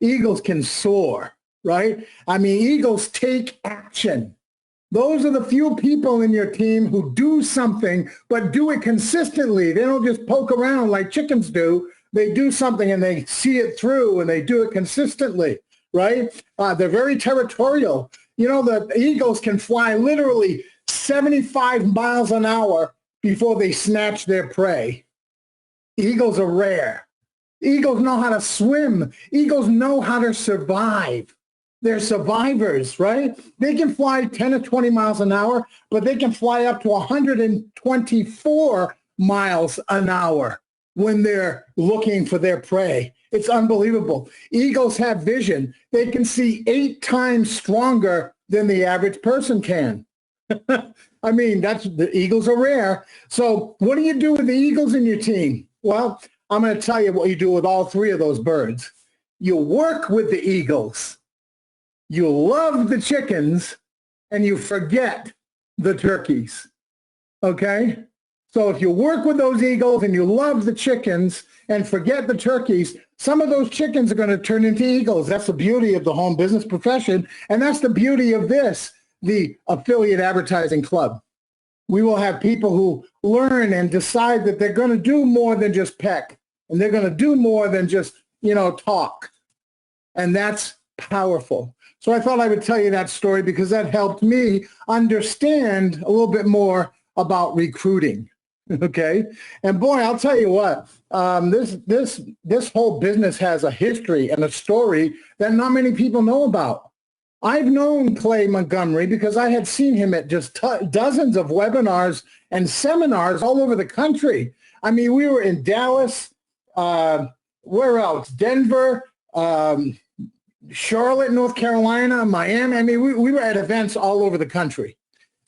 eagles can soar, right? I mean, eagles take action. Those are the few people in your team who do something, but do it consistently. They don't just poke around like chickens do. They do something and they see it through and they do it consistently, right? They're very territorial. You know, the eagles can fly literally 75 miles an hour before they snatch their prey. Eagles are rare. Eagles know how to swim. Eagles know how to survive. They're survivors, right? They can fly 10 or 20 miles an hour, but they can fly up to 124 miles an hour when they're looking for their prey. It's unbelievable. Eagles have vision. They can see 8 times stronger than the average person can. I mean, the eagles are rare. So what do you do with the eagles in your team? Well, I'm going to tell you what you do with all 3 of those birds. You work with the eagles. You love the chickens, and you forget the turkeys, okay? So if you work with those eagles and you love the chickens and forget the turkeys, some of those chickens are going to turn into eagles. That's the beauty of the home business profession, and that's the beauty of this, the Affiliate Advertising Club. We will have people who learn and decide that they're going to do more than just peck, and they're going to do more than just, talk, and that's powerful. So I thought I would tell you that story because that helped me understand a little bit more about recruiting. Okay, and boy, I'll tell you what, this whole business has a history and a story that not many people know about. I've known Clay Montgomery because I had seen him at just dozens of webinars and seminars all over the country. I mean, we were in Dallas, where else? Denver, Charlotte, North Carolina, Miami. I mean, we were at events all over the country.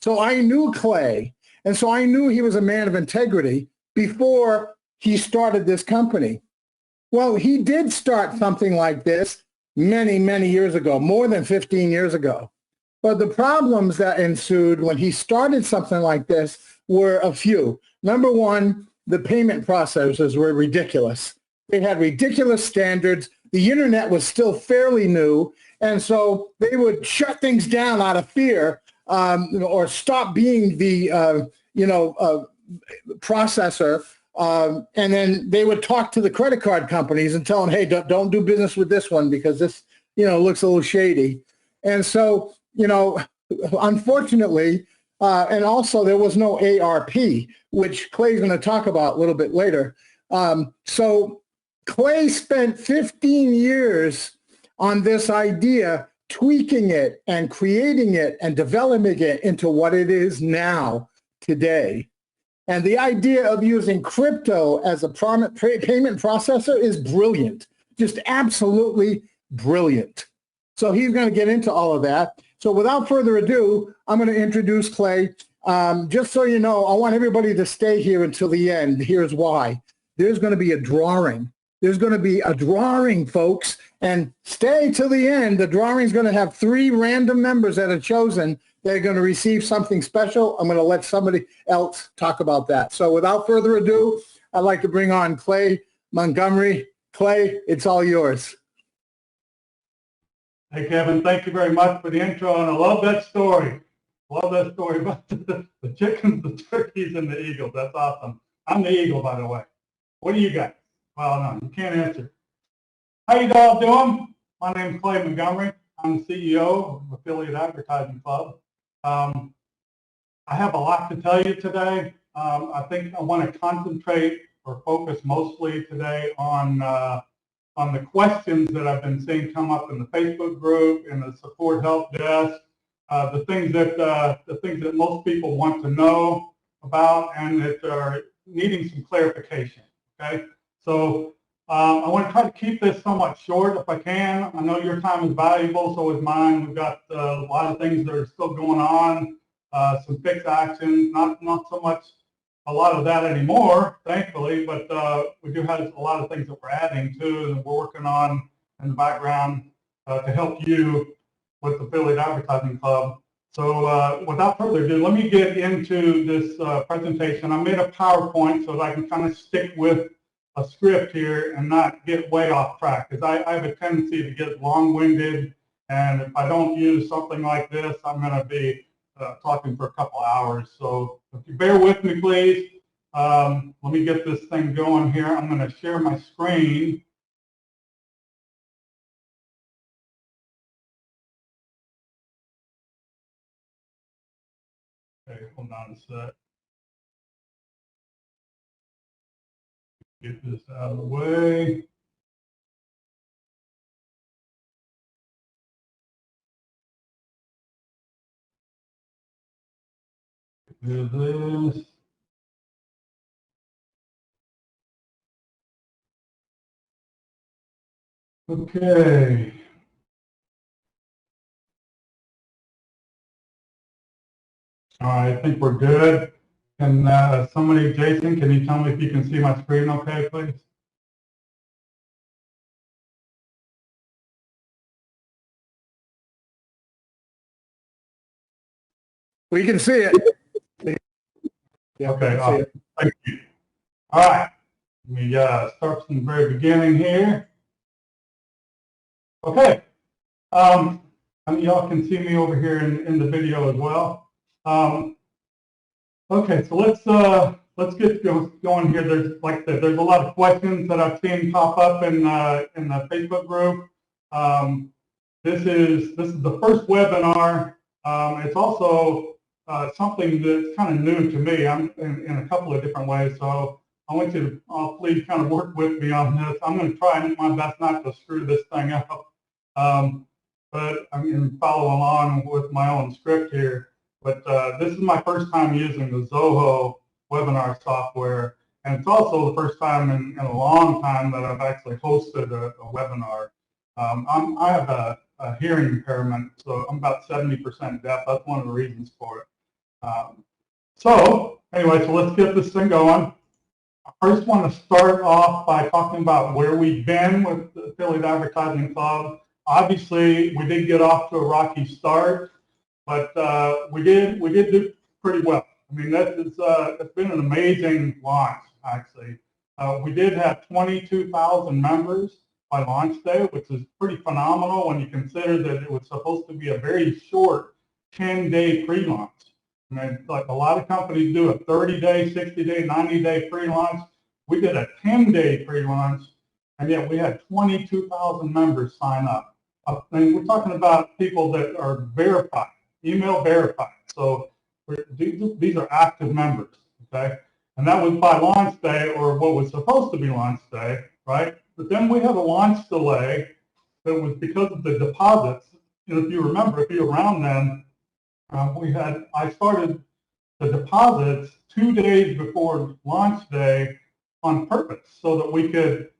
So I knew Clay, and so I knew he was a man of integrity before he started this company. Well, he did start something like this many, many years ago, more than 15 years ago. But the problems that ensued when he started something like this were a few. Number one, the payment processors were ridiculous. They had ridiculous standards. The internet was still fairly new, and so they would shut things down out of fear, or stop being the processor, and then they would talk to the credit card companies and tell them, hey, don't do business with this one because this looks a little shady. And so unfortunately, and also there was no ARP, which Clay's going to talk about a little bit later. So Clay spent 15 years on this idea, tweaking it and creating it and developing it into what it is now today. And the idea of using crypto as a payment processor is brilliant, just absolutely brilliant. So he's going to get into all of that. So without further ado, I'm going to introduce Clay. Just so you know, I want everybody to stay here until the end. Here's why. There's going to be a drawing. There's going to be a drawing, folks, and stay till the end. The drawing is going to have 3 random members that are chosen. They're going to receive something special. I'm going to let somebody else talk about that. So without further ado, I'd like to bring on Clay Montgomery. Clay, it's all yours. Hey, Kevin, thank you very much for the intro, and I love that story. Love that story about the chickens, the turkeys, and the eagles. That's awesome. I'm the eagle, by the way. What do you got? Well, no, you can't answer. How you all doing? My name is Clay Montgomery. I'm the CEO of Affiliate Advertising Club. I have a lot to tell you today. I think I want to concentrate or focus mostly today on the questions that I've been seeing come up in the Facebook group and the support help desk, the things that most people want to know about and that are needing some clarification. Okay. So I want to try to keep this somewhat short if I can. I know your time is valuable, so is mine. We've got a lot of things that are still going on, some fixed actions, not so much a lot of that anymore, thankfully, but we do have a lot of things that we're adding to and we're working on in the background to help you with the Affiliate Advertising Club. So without further ado, let me get into this presentation. I made a PowerPoint so that I can kind of stick with a script here and not get way off track, because I have a tendency to get long-winded, and if I don't use something like this, I'm going to be talking for a couple hours. So if you bear with me, please. Let me get this thing going here. I'm going to share my screen. Okay, hold on a sec. Get this out of the way. Do this. Okay. All right, I think we're good. Can somebody, Jason, can you tell me if you can see my screen okay, please? We can see it. Yeah, Okay, see it. thank you. All right, let me start from the very beginning here. Okay, y'all can see me over here in the video as well. Okay, so let's get going here. There's, like I said, there's a lot of questions that I've seen pop up in the Facebook group. This is the first webinar. It's also something that's kind of new to me. I'm in a couple of different ways, so I want you to please kind of work with me on this. I'm going to try my best not to screw this thing up, but I'm going to follow along with my own script here. But this is my first time using the Zoho webinar software, and it's also the first time in a long time that I've actually hosted a webinar. I have a hearing impairment, so I'm about 70% deaf. That's one of the reasons for it. So anyway, so let's get this thing going. I first want to start off by talking about where we've been with the Affiliate Advertising Club. Obviously, we did get off to a rocky start, but we did do pretty well. I mean, it's been an amazing launch, actually. We did have 22,000 members by launch day, which is pretty phenomenal when you consider that it was supposed to be a very short 10-day pre-launch. I mean, like a lot of companies do a 30-day, 60-day, 90-day pre-launch. We did a 10-day pre-launch, and yet we had 22,000 members sign up. And we're talking about people that are verified, email verified. So these are active members, okay? And that was by launch day, or what was supposed to be launch day, right? But then we had a launch delay that was because of the deposits. You know, if you remember, if you're around then, I started the deposits 2 days before launch day on purpose so that we could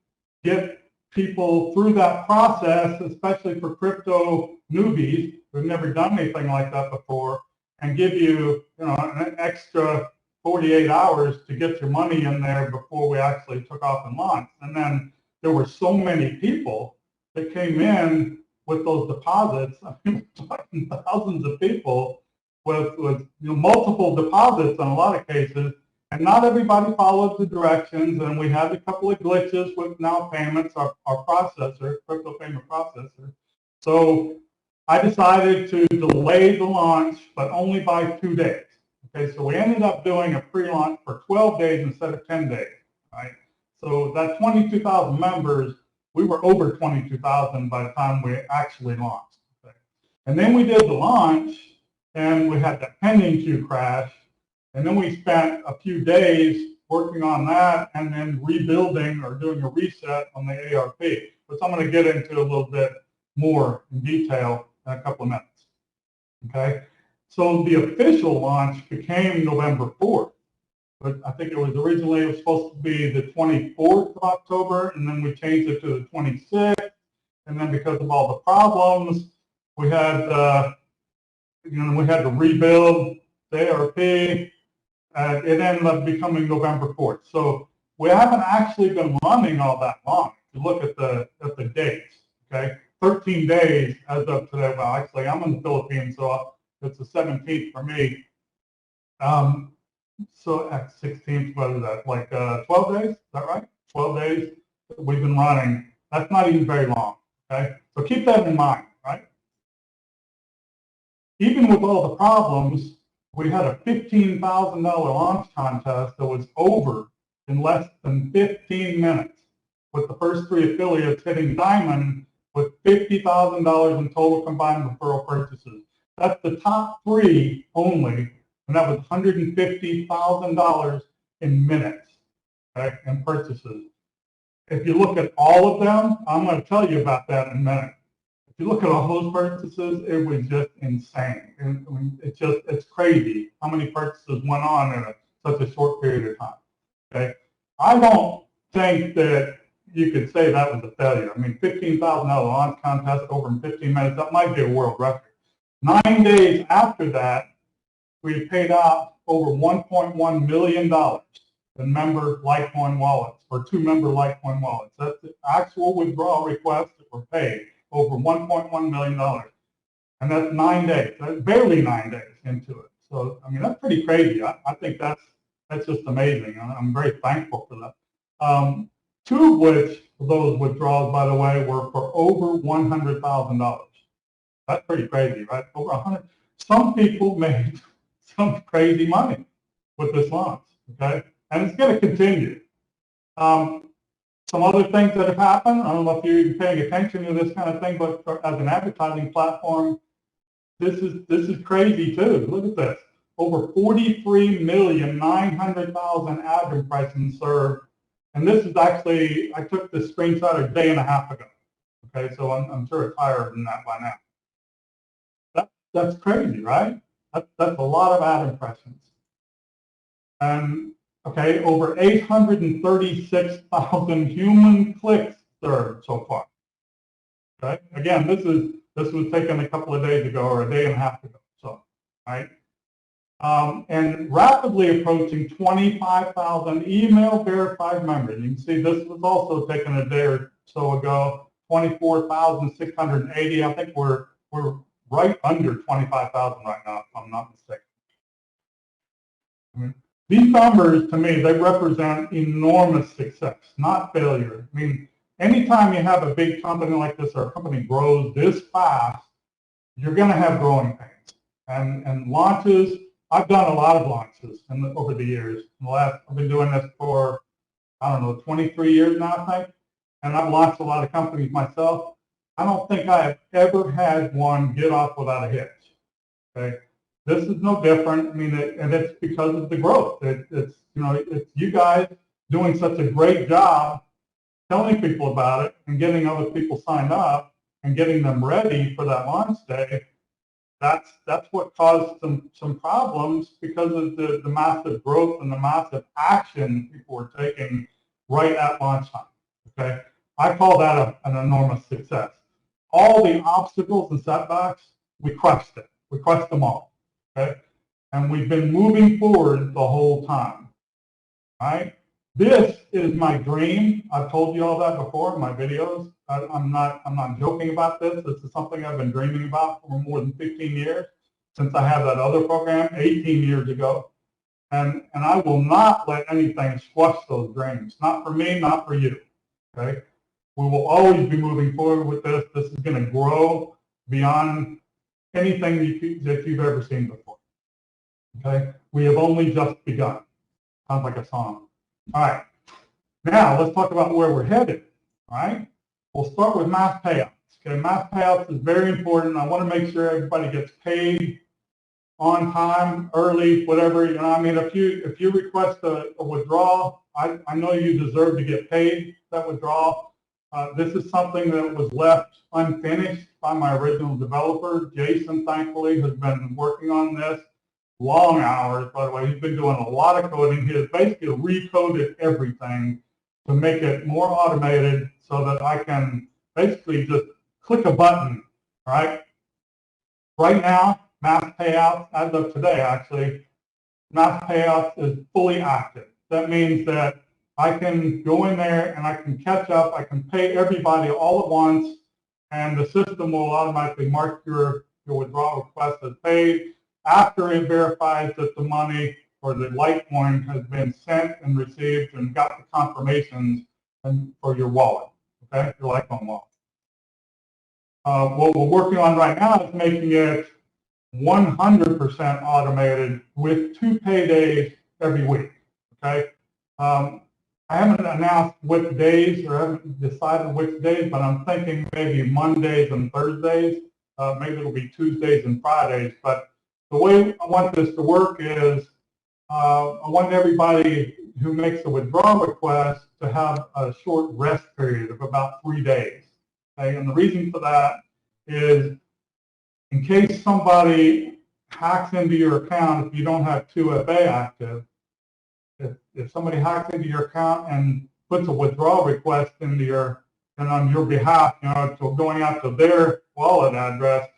get people through that process, especially for crypto newbies who've never done anything like that before, and give you, an extra 48 hours to get your money in there before we actually took off and launched. And then there were so many people that came in with those deposits. I mean, we're talking thousands of people with multiple deposits in a lot of cases, and not everybody followed the directions, and we had a couple of glitches with Now Payments, our processor, crypto payment processor. So I decided to delay the launch, but only by 2 days. Okay, so we ended up doing a pre-launch for 12 days instead of 10 days, right? So that 22,000 members, we were over 22,000 by the time we actually launched. Okay? And then we did the launch, and we had that pending queue crash, and then we spent a few days working on that and then rebuilding or doing a reset on the ARP, which I'm going to get into a little bit more in detail in a couple of minutes. Okay, so the official launch became November 4th, but I think it was supposed to be the 24th of October, and then we changed it to the 26th, and then because of all the problems, we had we had to rebuild the ARP. It ended up becoming November 4th. So we haven't actually been running all that long. If you look at the dates, okay? 13 days as of today. Well, actually, I'm in the Philippines, so it's the 17th for me. So at 16th, what is that, like 12 days? Is that right? 12 days that we've been running. That's not even very long, okay? So keep that in mind, right? Even with all the problems, we had a $15,000 launch contest that was over in less than 15 minutes, with the first 3 affiliates hitting diamond with $50,000 in total combined referral purchases. That's the top 3 only, and that was $150,000 in minutes, okay, in purchases. If you look at all of them, I'm going to tell you about that in a minute. If you look at all those purchases, it was just insane. It's crazy how many purchases went on in such a short period of time. Okay, I don't think that you could say that was a failure. I mean, $15,000 launch contest over in 15 minutes, that might be a world record. 9 days after that, we paid out over $1.1 million in member Litecoin wallets, or 2 member Litecoin wallets. That's the actual withdrawal requests that were paid, over $1.1 million. And that's 9 days, that's barely 9 days into it. So, I mean, that's pretty crazy. I think that's just amazing. I'm very thankful for that. 2 of which of those withdrawals, by the way, were for over $100,000. That's pretty crazy, right? Over 100. Some people made some crazy money with this launch, okay? And it's going to continue. Some other things that have happened, I don't know if you're paying attention to this kind of thing, but as an advertising platform, this is crazy too. Look at this. Over 43,900,000 ad impressions served. And this is actually, I took this screenshot a day and a half ago. Okay, so I'm sure it's higher than that by now. That's crazy, right? That's a lot of ad impressions. And okay, over 836,000 human clicks served so far. Okay, again, this was taken a couple of days ago or a day and a half ago. So, right, and rapidly approaching 25,000 email verified members. You can see this was also taken a day or so ago. 24,680. I think we're right under 25,000 right now, if I'm not mistaken. These numbers, to me, they represent enormous success, not failure. I mean, anytime you have a big company like this, or a company grows this fast, you're going to have growing pains. And launches, I've done a lot of launches over the years. I've been doing this for, I don't know, 23 years now, I think. And I've launched a lot of companies myself. I don't think I have ever had one get off without a hitch. Okay. This is no different. I mean, and it's because of the growth. It's you guys doing such a great job telling people about it and getting other people signed up and getting them ready for that launch day. That's what caused some problems, because of the massive growth and the massive action people were taking right at launch time. Okay, I call that an enormous success. All the obstacles and setbacks, we crushed it. We crushed them all. Okay? And we've been moving forward the whole time. Right? This is my dream. I've told you all that before in my videos. I'm not joking about this. This is something I've been dreaming about for more than 15 years, since I had that other program 18 years ago. And I will not let anything squash those dreams. Not for me, not for you. Okay? We will always be moving forward with this. This is going to grow beyond anything that you've ever seen before. Okay? We have only just begun. Sounds like a song. All right. Now, let's talk about where we're headed. All right? We'll start with mass payouts. Okay? Mass payouts is very important. I want to make sure everybody gets paid on time, early, whatever. I mean, if you request a withdrawal, I know you deserve to get paid that withdrawal. This is something that was left unfinished by my original developer. Jason, thankfully, has been working on this long hours, by the way. He's been doing a lot of coding. He has basically recoded everything to make it more automated, so that I can basically just click a button, right? Right now, mass payouts, as of today, actually, mass payouts is fully active. That means that I can go in there and I can catch up. I can pay everybody all at once, and the system will automatically mark your withdrawal request as paid after it verifies that the money or the Litecoin has been sent and received and got the confirmations and for your wallet, okay, your Litecoin wallet. What we're working on right now is making it 100% automated with 2 paydays every week, okay? I haven't announced which days or haven't decided which days, but I'm thinking maybe Mondays and Thursdays. Maybe it'll be Tuesdays and Fridays. But the way I want this to work is I want everybody who makes a withdrawal request to have a short rest period of about 3 days. Okay? And the reason for that is in case somebody hacks into your account, if you don't have 2FA active, if somebody hacks into your account and puts a withdrawal request into your, and on your behalf, to going out to their wallet address,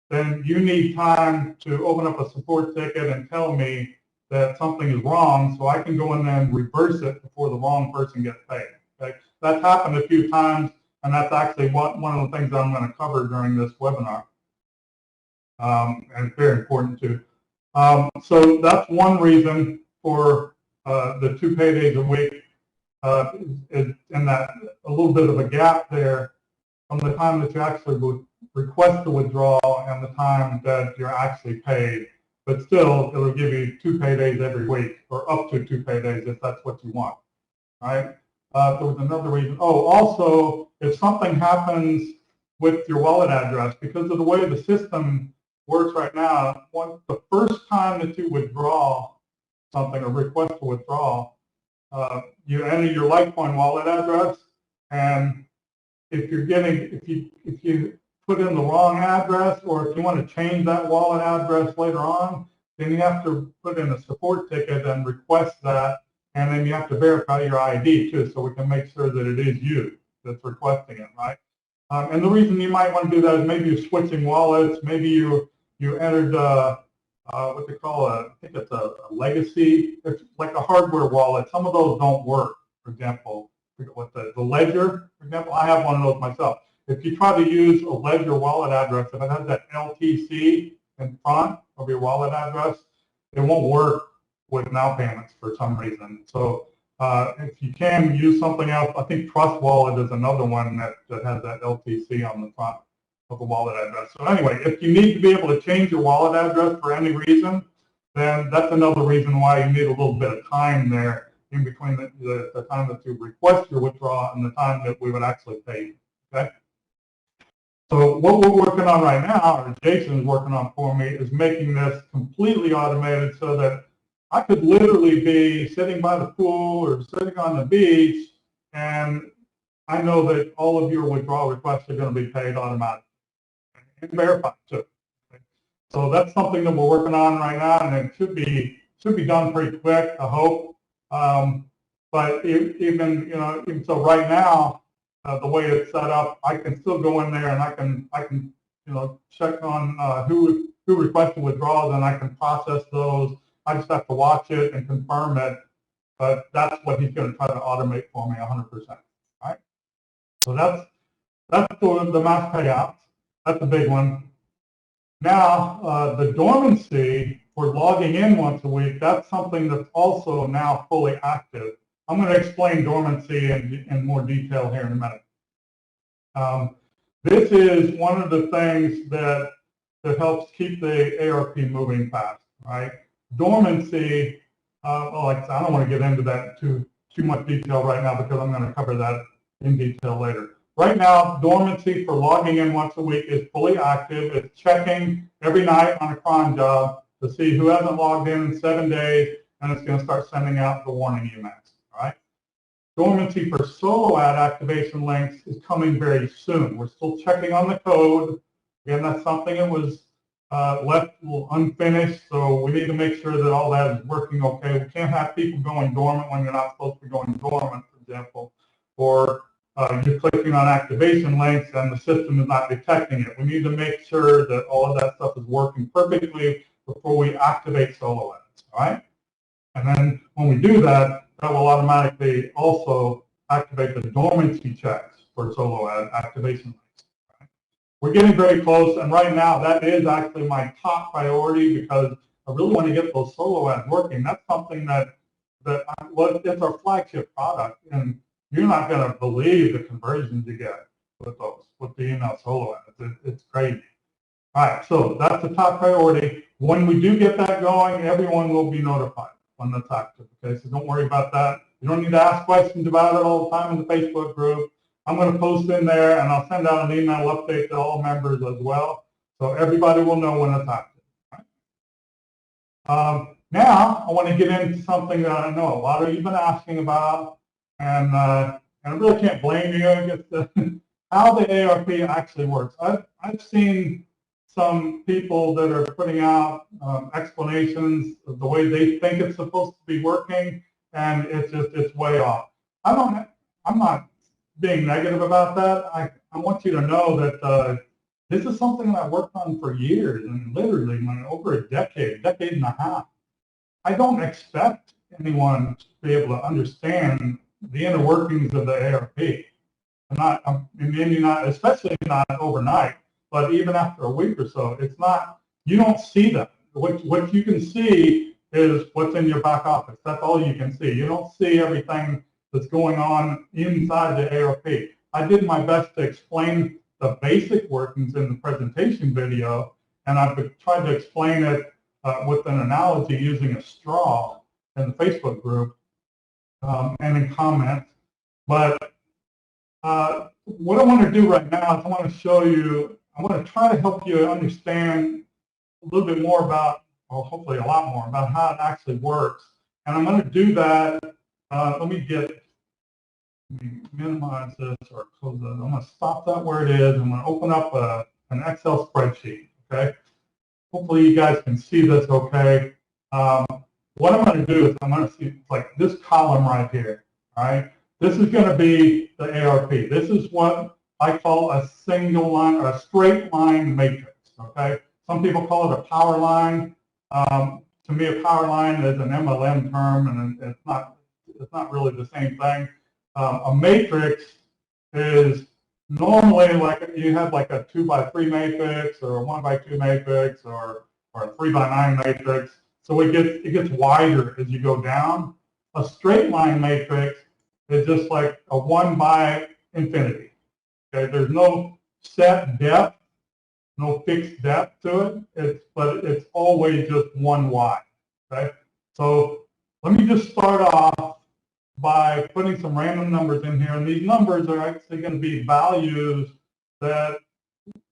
then you need time to open up a support ticket and tell me that something is wrong so I can go in there and reverse it before the wrong person gets paid. Okay? That's happened a few times, and that's actually one of the things I'm going to cover during this webinar. And it's very important too. So that's one reason for the 2 paydays a week, and that a little bit of a gap there from the time that you actually would request the withdrawal and the time that you're actually paid. But still, it'll give you 2 paydays every week, or up to 2 paydays if that's what you want. All right. There was another reason. Oh, also, if something happens with your wallet address, because of the way the system works right now, the first time that you withdraw something or request to withdraw, you enter your Litecoin wallet address, and if you put in the wrong address, or if you want to change that wallet address later on, then you have to put in a support ticket and request that, and then you have to verify your ID too, so we can make sure that it is you that's requesting it, right? And the reason you might want to do that is maybe you're switching wallets, maybe you entered what they call I think it's a legacy. It's like a hardware wallet. Some of those don't work. For example, what the Ledger, for example, I have one of those myself. If you try to use a Ledger wallet address, if it has that LTC in front of your wallet address, it won't work with now payments for some reason. So if you can use something else, I think Trust Wallet is another one that has that LTC on the front of the wallet address. So anyway, if you need to be able to change your wallet address for any reason, then that's another reason why you need a little bit of time there in between the time that you request your withdrawal and the time that we would actually pay you. Okay? So what we're working on right now, or Jason's working on for me, is making this completely automated so that I could literally be sitting by the pool or sitting on the beach, and I know that all of your withdrawal requests are going to be paid automatically. And verified too. Okay. So that's something that we're working on right now, and it should be done pretty quick, I hope. But even so, right now, the way it's set up, I can still go in there and I can check on who requested withdrawals, and I can process those. I just have to watch it and confirm it. But that's what he's going to try to automate for me 100%. All right. So that's the mass payouts. That's a big one. Now, the dormancy for logging in once a week, that's something that's also now fully active. I'm going to explain dormancy in more detail here in a minute. This is one of the things that helps keep the ARP moving fast, right? Dormancy, like I said, I don't want to get into that too much detail right now because I'm going to cover that in detail later. Right now, dormancy for logging in once a week is fully active. It's checking every night on a cron job to see who hasn't logged in 7 days, and it's going to start sending out the warning emails. All right. Dormancy for solo ad activation links is coming very soon. We're still checking on the code. Again, that's something that was left a little unfinished, so we need to make sure that all that is working okay. We can't have people going dormant when you're not supposed to be going dormant, for example, or you're clicking on activation links and the system is not detecting it. We need to make sure that all of that stuff is working perfectly before we activate solo ads, all right? And then when we do that, that will automatically also activate the dormancy checks for solo ad activation links. Right? We're getting very close, and right now that is actually my top priority because I really want to get those solo ads working. That's something that it's our flagship product, and you're not going to believe the conversions you get with those, with the email solo ads. It's crazy. All right, so that's the top priority. When we do get that going, everyone will be notified when that's active. Okay, so don't worry about that. You don't need to ask questions about it all the time in the Facebook group. I'm going to post in there, and I'll send out an email update to all members as well, so everybody will know when it's active. Now, I want to get into something that I know a lot of you have been asking about, and I really can't blame you. I guess how the ARP actually works. I've seen some people that are putting out explanations of the way they think it's supposed to be working, and it's way off. I'm not being negative about that. I want you to know that this is something that I worked on for years, and literally over a decade and a half. I don't expect anyone to be able to understand the inner workings of the ARP. Maybe not, especially not overnight, but even after a week or so, it's not. You don't see that. What you can see is what's in your back office. That's all you can see. You don't see everything that's going on inside the ARP. I did my best to explain the basic workings in the presentation video, and I've tried to explain it with an analogy using a straw in the Facebook group and in comments. But what I want to do right now is I want to show you, I want to try to help you understand a little bit more about, or hopefully a lot more, about how it actually works. And I'm going to do that. Let me minimize this or close it. I'm going to stop that where it is. I'm going to open up an Excel spreadsheet, okay? Hopefully you guys can see this okay. What I'm going to do is I'm going to see like this column right here, all right? This is going to be the ARP. This is what I call a single line or a straight line matrix, okay? Some people call it a power line. To me, a power line is an MLM term, and it's not really the same thing. A matrix is normally like you have like a 2x3 matrix or a 1x2 matrix or a 3x9 matrix. So it gets wider as you go down. A straight line matrix is just like a 1 by infinity. Okay, there's no set depth, no fixed depth to it. But it's always just 1 wide. Okay, so let me just start off by putting some random numbers in here, and these numbers are actually going to be values that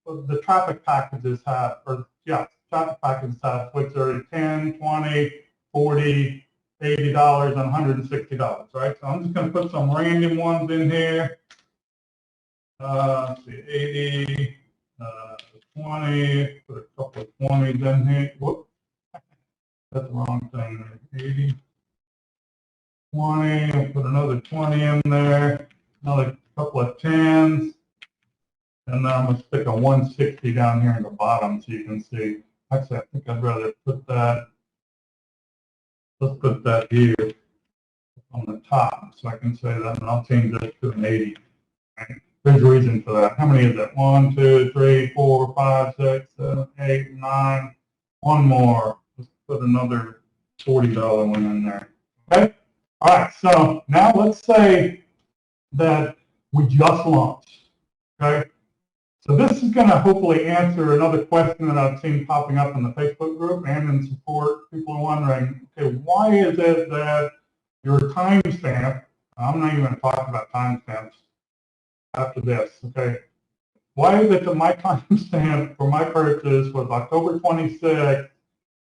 the traffic packages have, traffic packages have, which are $10, $20, $40, $80, and $160, right? So I'm just going to put some random ones in here. Let's see, 80, 20, put a couple of 20s in here. Whoop, that's the wrong thing. 80. 20, I'll put another 20 in there, another couple of 10s, and then I'm going to stick a 160 down here in the bottom so you can see. Actually, I think I'd rather put that, let's put that here on the top so I can say that, and I'll change this to an 80. Right? There's a reason for that. How many is it? 1, 2, 3, 4, 5, 6, 7, 8, 9. One more. Let's put another $40 one in there. Okay? All right, so now let's say that we just launched, okay? So this is going to hopefully answer another question that I've seen popping up in the Facebook group and in support. People are wondering, okay, why is it that your timestamp, I'm not even going to talk about timestamps after this, okay? Why is it that my timestamp for my purchase was October 26th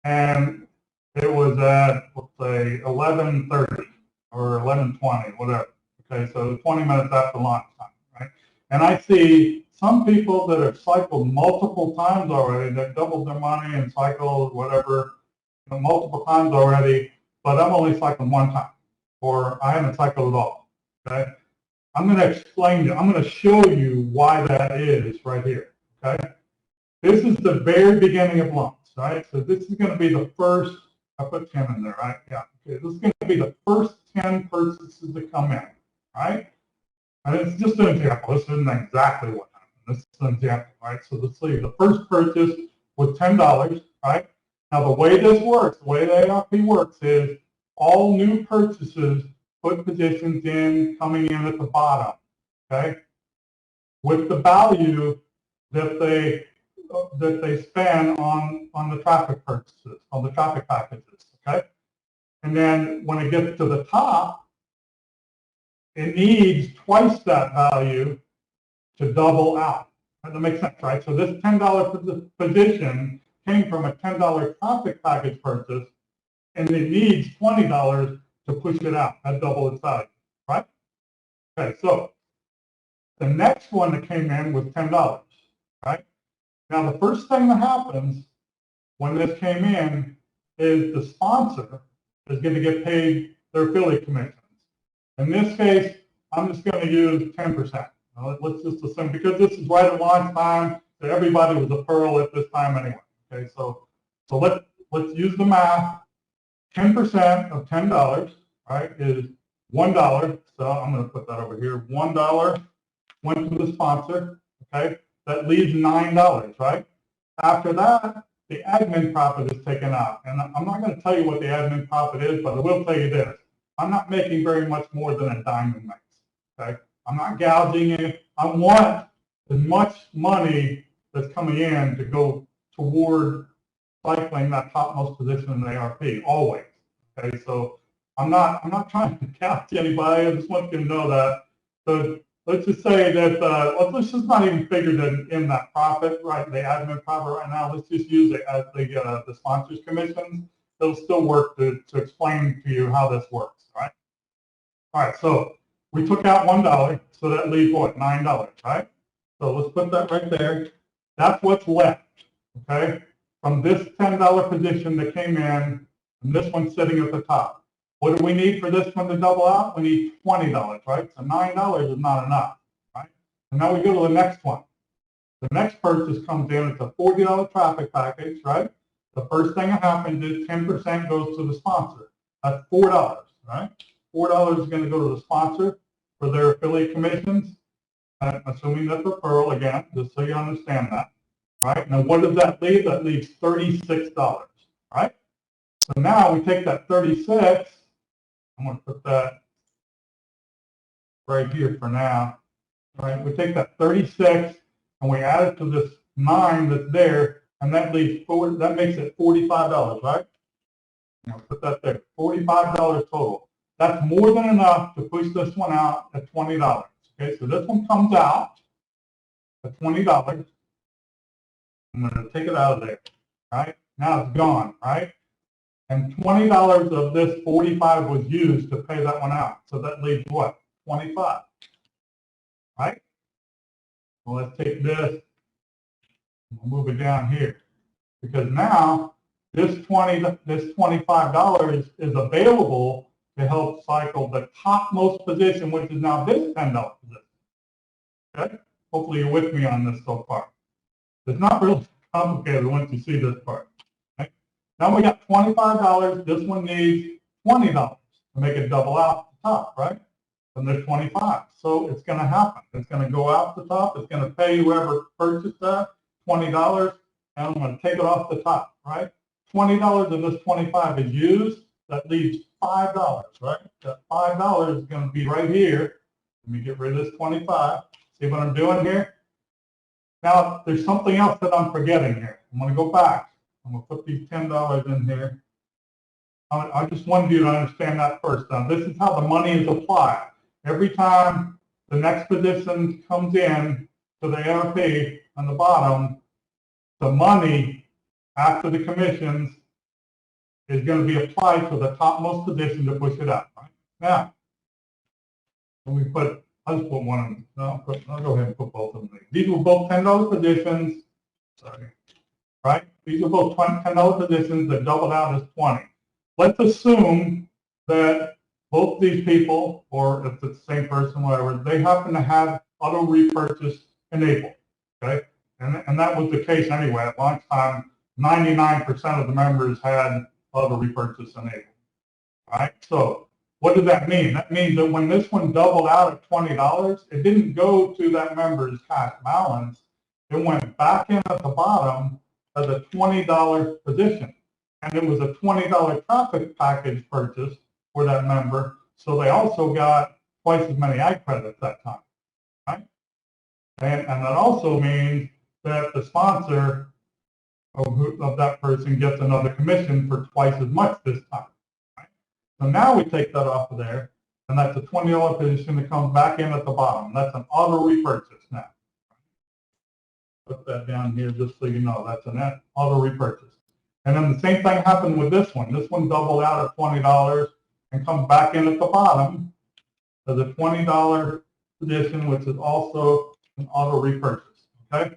and it was at, let's say, 11:30 or 11:20, whatever, okay? So 20 minutes after launch time, right? And I see some people that have cycled multiple times already, that doubled their money and cycled whatever, multiple times already, but I'm only cycling one time, or I haven't cycled at all, okay? I'm going to explain to you, I'm going to show you why that is right here, okay? This is the very beginning of launch, right? So this is going to be the first, I put 10 in there, right? Yeah, okay, this is going to be the first 10 purchases that come in, right? And it's just an example. This isn't exactly what happened. This is an example, right? So let's see, the first purchase was $10, right? Now the way this works, the way the ARP works is all new purchases put positions in coming in at the bottom, okay, with the value that they spend on the traffic purchases, on the traffic packages, okay? And then when it gets to the top, it needs twice that value to double out. That makes sense, right? So this $10 position came from a $10 traffic package purchase, and it needs $20 to push it out. That double its value, right? Okay, so the next one that came in was $10, right? Now, the first thing that happens when this came in is the sponsor is going to get paid their affiliate commissions. In this case, I'm just going to use 10%. Let's just assume, because this is right at launch time, so everybody was a pearl at this time anyway. Okay, so let's use the math. 10% of $10, right, is $1. So I'm going to put that over here. $1 went to the sponsor. Okay, that leaves $9, right? After that, the admin profit is taken out. And I'm not going to tell you what the admin profit is, but I will tell you this. I'm not making very much more than a diamond makes. Okay, I'm not gouging it. I want as much money that's coming in to go toward cycling that topmost position in the ARP always. Okay, so I'm not trying to gouge anybody. I just want you to know that. So let's just say that let's just not even figure that in that profit, right? The admin profit right now. Let's just use it as the sponsors commissions. It'll still work to explain to you how this works. Right? All right. So we took out $1, so that leaves what? $9, right? So let's put that right there. That's what's left, okay, from this $10 position that came in, and this one's sitting at the top. What do we need for this one to double out? We need $20, right? So $9 is not enough, right? And now we go to the next one. The next purchase comes in, it's a $40 traffic package, right? The first thing that happens is 10% goes to the sponsor. That's $4, right? $4 is going to go to the sponsor for their affiliate commissions, assuming that's a referral, again, just so you understand that. Right? Now, what does that leave? That leaves $36, right? So now we take that 36, I'm going to put that right here for now. Right? We take that 36 and we add it to this 9 that's there, and that leaves that makes it $45, right? Now put that there, $45 total. That's more than enough to push this one out at $20. Okay, so this one comes out at $20. I'm going to take it out of there, right? Now it's gone, right? And $20 of this 45 was used to pay that one out. So that leaves what? 25, right? Well, let's take this, we'll move it down here. Because now this $25 is available to help cycle the topmost position, which is now this $10 position. Okay? Hopefully you're with me on this so far. It's not really complicated once you see this part. Okay? Now we got $25. This one needs $20 to make it double out the top, right? And there's 25. So it's going to happen. It's going to go out the top. It's going to pay whoever purchased that $20, and I'm going to take it off the top, right? $20 of this 25 is used. That leaves $5, right? That $5 is going to be right here. Let me get rid of this 25. See what I'm doing here? Now, there's something else that I'm forgetting here. I'm going to go back. I'm going to put these $10 in here. I just wanted you to understand that first. Now, this is how the money is applied. Every time the next position comes in to the ARP on the bottom, the money after the commissions is going to be applied to the topmost position to push it out. Right? Now, when we put, I'll just put one of them. No, I'll go ahead and put both of them. These were both $10 positions. Sorry. Right? These are both $10 positions that doubled out as 20. Let's assume that both these people, or if it's the same person, whatever, they happen to have auto repurchase enabled. Okay? And that was the case anyway. At launch time, 99% of the members had auto repurchase enabled. All right? So what does that mean? That means that when this one doubled out at $20, it didn't go to that member's cash balance. It went back in at the bottom as a $20 position. And it was a $20 traffic package purchase for that member. So they also got twice as many ag credits that time, right? And that also means that the sponsor of that person gets another commission for twice as much this time, right? So now we take that off of there, and that's a $20 position that comes back in at the bottom. That's an auto repurchase now. Put that down here just so you know. That's an auto repurchase. And then the same thing happened with this one. This one doubled out at $20 and comes back in at the bottom as a $20 position, which is also an auto repurchase. Okay?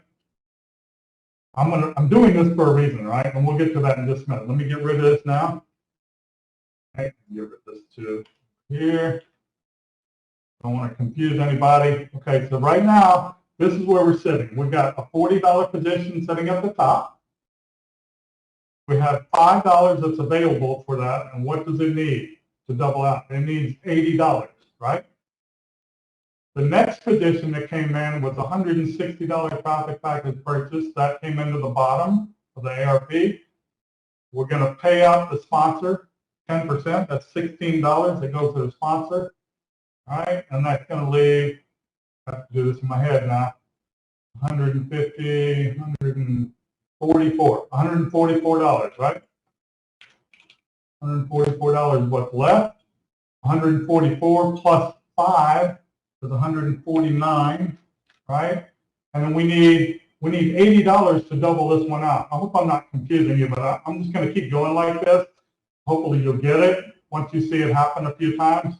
I'm doing this for a reason, right? And we'll get to that in just a minute. Let me get rid of this now. Okay, get rid of this to here. Don't want to confuse anybody. Okay, so right now, this is where we're sitting. We've got a $40 position sitting at the top. We have $5 that's available for that, and what does it need to double out? It needs $80, right? The next position that came in was a $160 profit package purchase. That came into the bottom of the ARP. We're going to pay out the sponsor 10%. That's $16 that goes to the sponsor. All right, and that's going to leave, I have to do this in my head now, $144, right? $144 is what's left. 144 plus 5 is 149, right? And then we need $80 to double this one out. I hope I'm not confusing you, but I'm just going to keep going like this. Hopefully you'll get it once you see it happen a few times.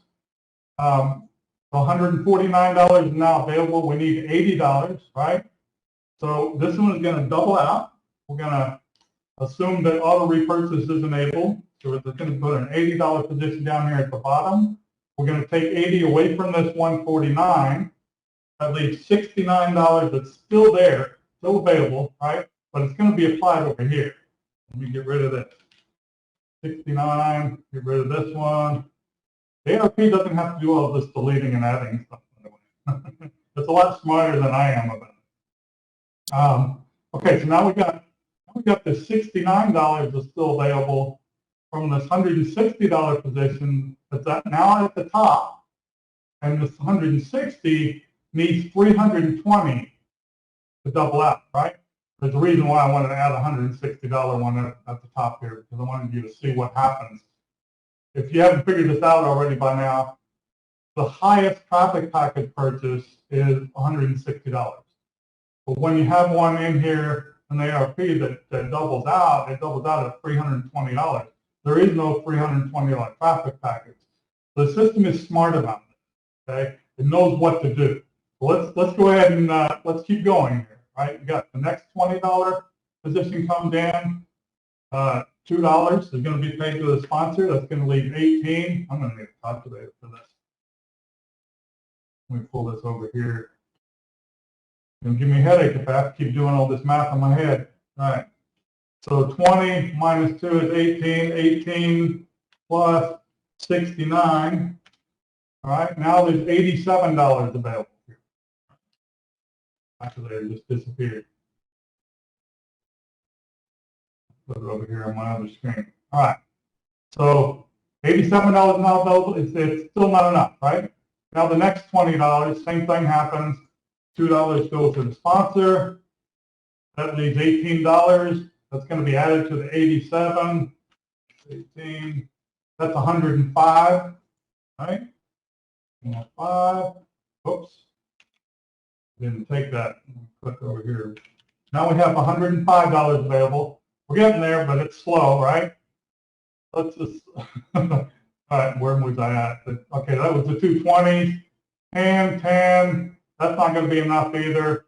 $149 is now available. We need $80, right? So this one is going to double out. We're going to assume that auto repurchase is enabled. So we're going to put an $80 position down here at the bottom. We're going to take 80 away from this 149. That leaves $69 that's still there, still available, right? But it's going to be applied over here. Let me get rid of this. 69, get rid of this one. The ARP doesn't have to do all this deleting and adding stuff. It's a lot smarter than I am about it. Okay, so now we got this $69 that's still available from this $160 position that's now at the top, and this 160 needs 320 to double out, right? There's a reason why I wanted to add a $160 one at the top here, because I wanted you to see what happens. If you haven't figured this out already by now, the highest traffic package purchase is $160. But when you have one in here in the ARP that doubles out, it doubles out at $320. There is no $320 traffic package. The system is smart about this, okay? It knows what to do. So let's go ahead and let's keep going here, right? You got the next $20 position comes in. $2 is going to be paid to the sponsor. That's going to leave 18. I'm going to need a calculator for this. Let me pull this over here. It's going to give me a headache if I have to keep doing all this math in my head. All right. So 20 minus 2 is 18. 18 plus 69. All right. Now there's $87 available here. Calculator just disappeared. Put it over here on my other screen. All right. So $87 now available. It's still not enough, right? Now the next $20, same thing happens. $2 goes to the sponsor. That leaves $18. That's going to be added to the 87. 18. That's 105, right? 105. Oops. Didn't take that. Click over here. Now we have $105 available. We're getting there, but it's slow, right? Let's just, all right, where was I at? Okay, that was the 220s, 10, that's not going to be enough either.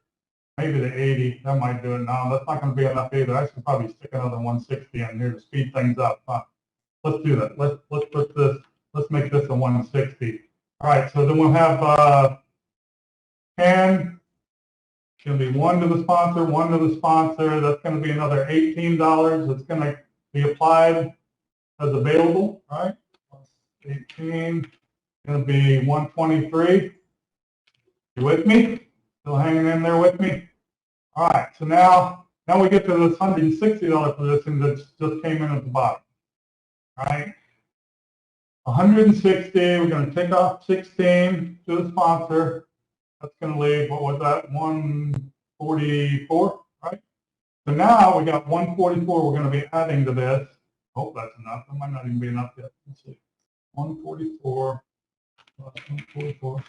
Maybe the 80, that might do it now. That's not going to be enough either. I should probably stick another 160 in here to speed things up. Let's do that. Let's put this, let's make this a 160. All right, so then we'll have 10. It's going to be 1 to the sponsor, 1 to the sponsor. That's going to be another $18 that's going to be applied as available, right? 18, going to be 123. You with me? Still hanging in there with me? All right, so now we get to this $160 position that just came in at the bottom, all right? 160, we're going to take off 16 to the sponsor. That's going to leave, what was that, 144, right? So now we got 144 we're going to be adding to this. Hope that's enough. That might not even be enough yet. Let's see. 144 plus 144.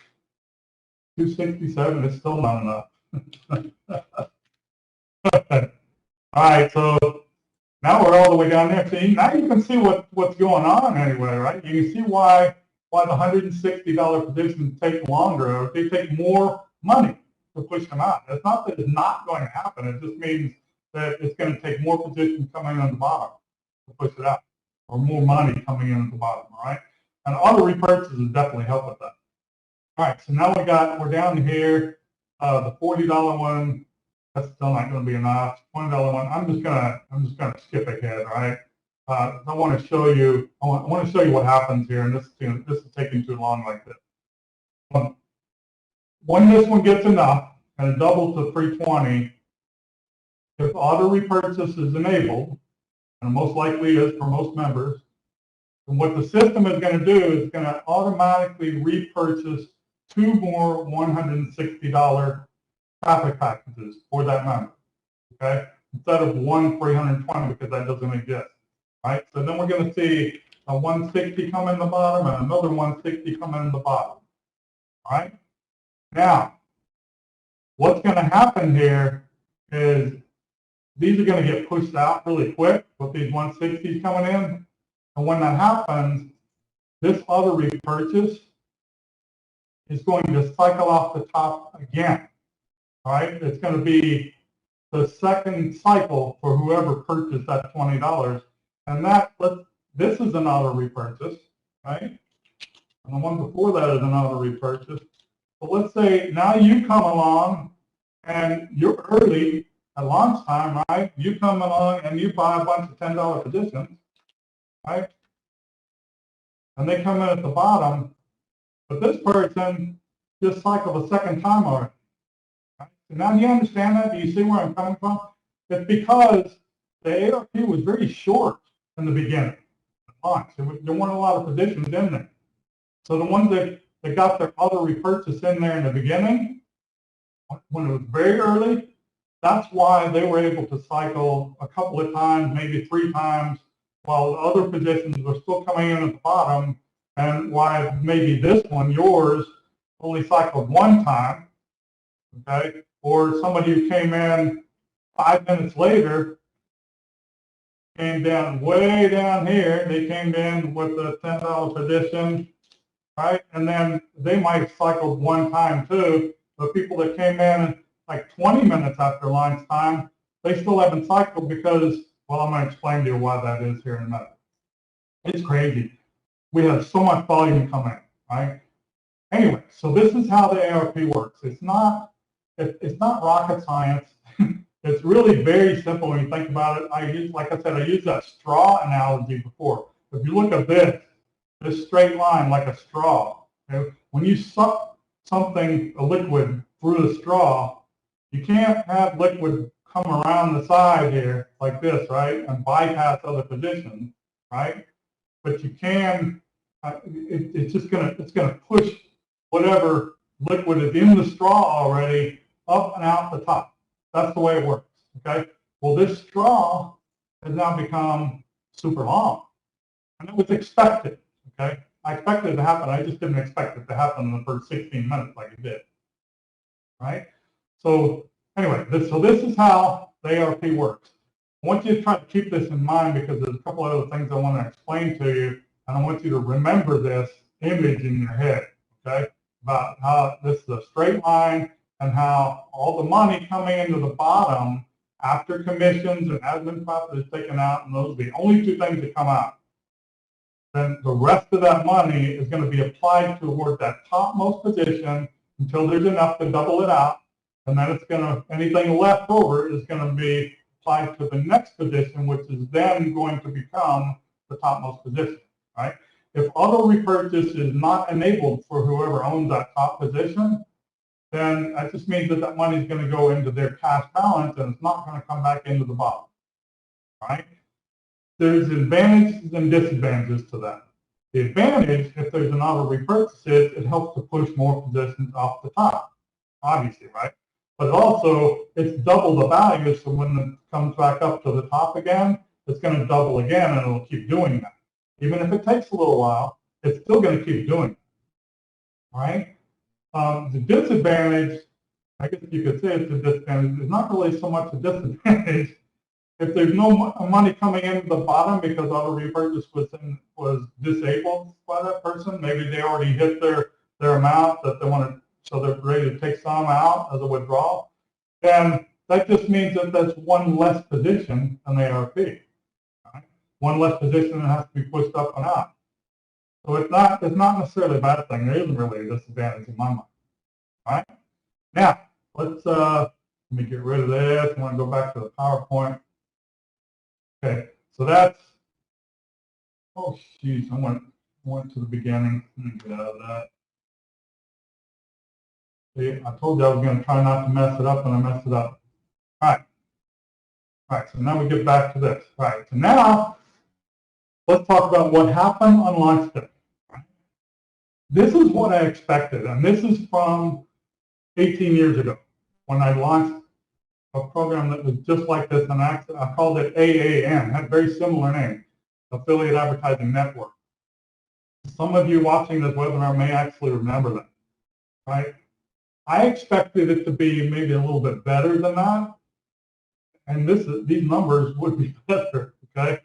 267 is still not enough. All right, so now we're all the way down there. See, now you can see what's going on anyway, right? You can see why the $160 positions take longer, or they take more money to push them out. It's not that it's not going to happen. It just means that it's going to take more positions coming in at the bottom to push it out, or more money coming in at the bottom, all right? And auto repurchases definitely help with that. All right, so now we're down here, the $40 one. That's still not going to be enough. $20 one. I'm just gonna skip ahead, right? I want to show you. I want to show you what happens here, and this is taking too long like this. When this one gets enough and it doubles to 320, if auto repurchase is enabled, and most likely is for most members, and what the system is going to do is going to automatically repurchase 2 more $160 traffic packages for that member, okay? Instead of one for 320, because that doesn't exist, right? So then we're going to see a 160 come in the bottom and another 160 come in the bottom, all right? Now, what's going to happen here is these are going to get pushed out really quick with these 160s coming in, and when that happens, this auto repurchase is going to cycle off the top again. All right, it's going to be the second cycle for whoever purchased that $20, and this is an auto repurchase, right? And the one before that is an auto repurchase. But let's say now you come along and you're early at launch time, right? You come along and you buy a bunch of $10 positions, right? And they come in at the bottom, but this person just cycled a second time already. So now do you understand that? Do you see where I'm coming from? It's because the ARP was very short in the beginning. There weren't a lot of positions in there. So the ones that got their auto repurchase in there in the beginning, when it was very early, that's why they were able to cycle a couple of times, maybe 3 times, while the other positions were still coming in at the bottom, and why maybe this one, yours, only cycled 1 time, okay? Or somebody who came in 5 minutes later came down way down here. They came in with a $10 position, right? And then they might have cycled 1 time too. But people that came in like 20 minutes after launch time, they still haven't cycled because, well, I'm going to explain to you why that is here in a minute. It's crazy. We have so much volume coming, right? Anyway, so this is how the ARP works. It's not rocket science. It's really very simple when you think about it. Like I said, I used that straw analogy before. If you look at this straight line like a straw, okay? When you suck something, a liquid, through the straw, you can't have liquid come around the side here like this, right, and bypass other positions, right? But you can. It's gonna push whatever liquid is in the straw already up and out the top. That's the way it works, okay? Well, this straw has now become super long, and it was expected, okay? I expected it to happen. I just didn't expect it to happen in the first 16 minutes like it did, right? So anyway, this is how the ARP works. I want you to try to keep this in mind because there's a couple of other things I want to explain to you, and I want you to remember this image in your head, okay? About how this is a straight line and how all the money coming into the bottom after commissions and admin profit is taken out, and those are the only 2 things that come out. Then the rest of that money is going to be applied toward that topmost position until there's enough to double it out, and then it's going to, anything left over is going to be applied to the next position, which is then going to become the topmost position, right? If auto repurchase is not enabled for whoever owns that top position, then that just means that that money is going to go into their cash balance and it's not going to come back into the bottom, right? There's advantages and disadvantages to that. The advantage, if there's an auto repurchase, is it helps to push more positions off the top, obviously, right? But also, it's double the value, so when it comes back up to the top again, it's going to double again, and it'll keep doing that. Even if it takes a little while, it's still going to keep doing it, right? The disadvantage, I guess you could say it's a disadvantage, it's not really so much a disadvantage. If there's no money coming in the bottom because auto repurchase was disabled by that person, maybe they already hit their amount that they want to, so they're ready to take some out as a withdrawal, then that just means that that's one less position than the ARP. Right? One less position that has to be pushed up and out. So it's not necessarily a bad thing. There isn't really a disadvantage in my mind. All right. Now let's let me get rid of this. I want to go back to the PowerPoint. Okay, so that's, oh geez, I went to the beginning. Let me get out of that. See, I told you I was going to try not to mess it up, and I messed it up. All right. All right, so now we get back to this. All right, so now let's talk about what happened on launch day. This is what I expected, and this is from 18 years ago when I launched a program that was just like this, and I called it AAN, had a very similar name, Affiliate Advertising Network. Some of you watching this webinar may actually remember that, right? I expected it to be maybe a little bit better than that, and these numbers would be better, okay?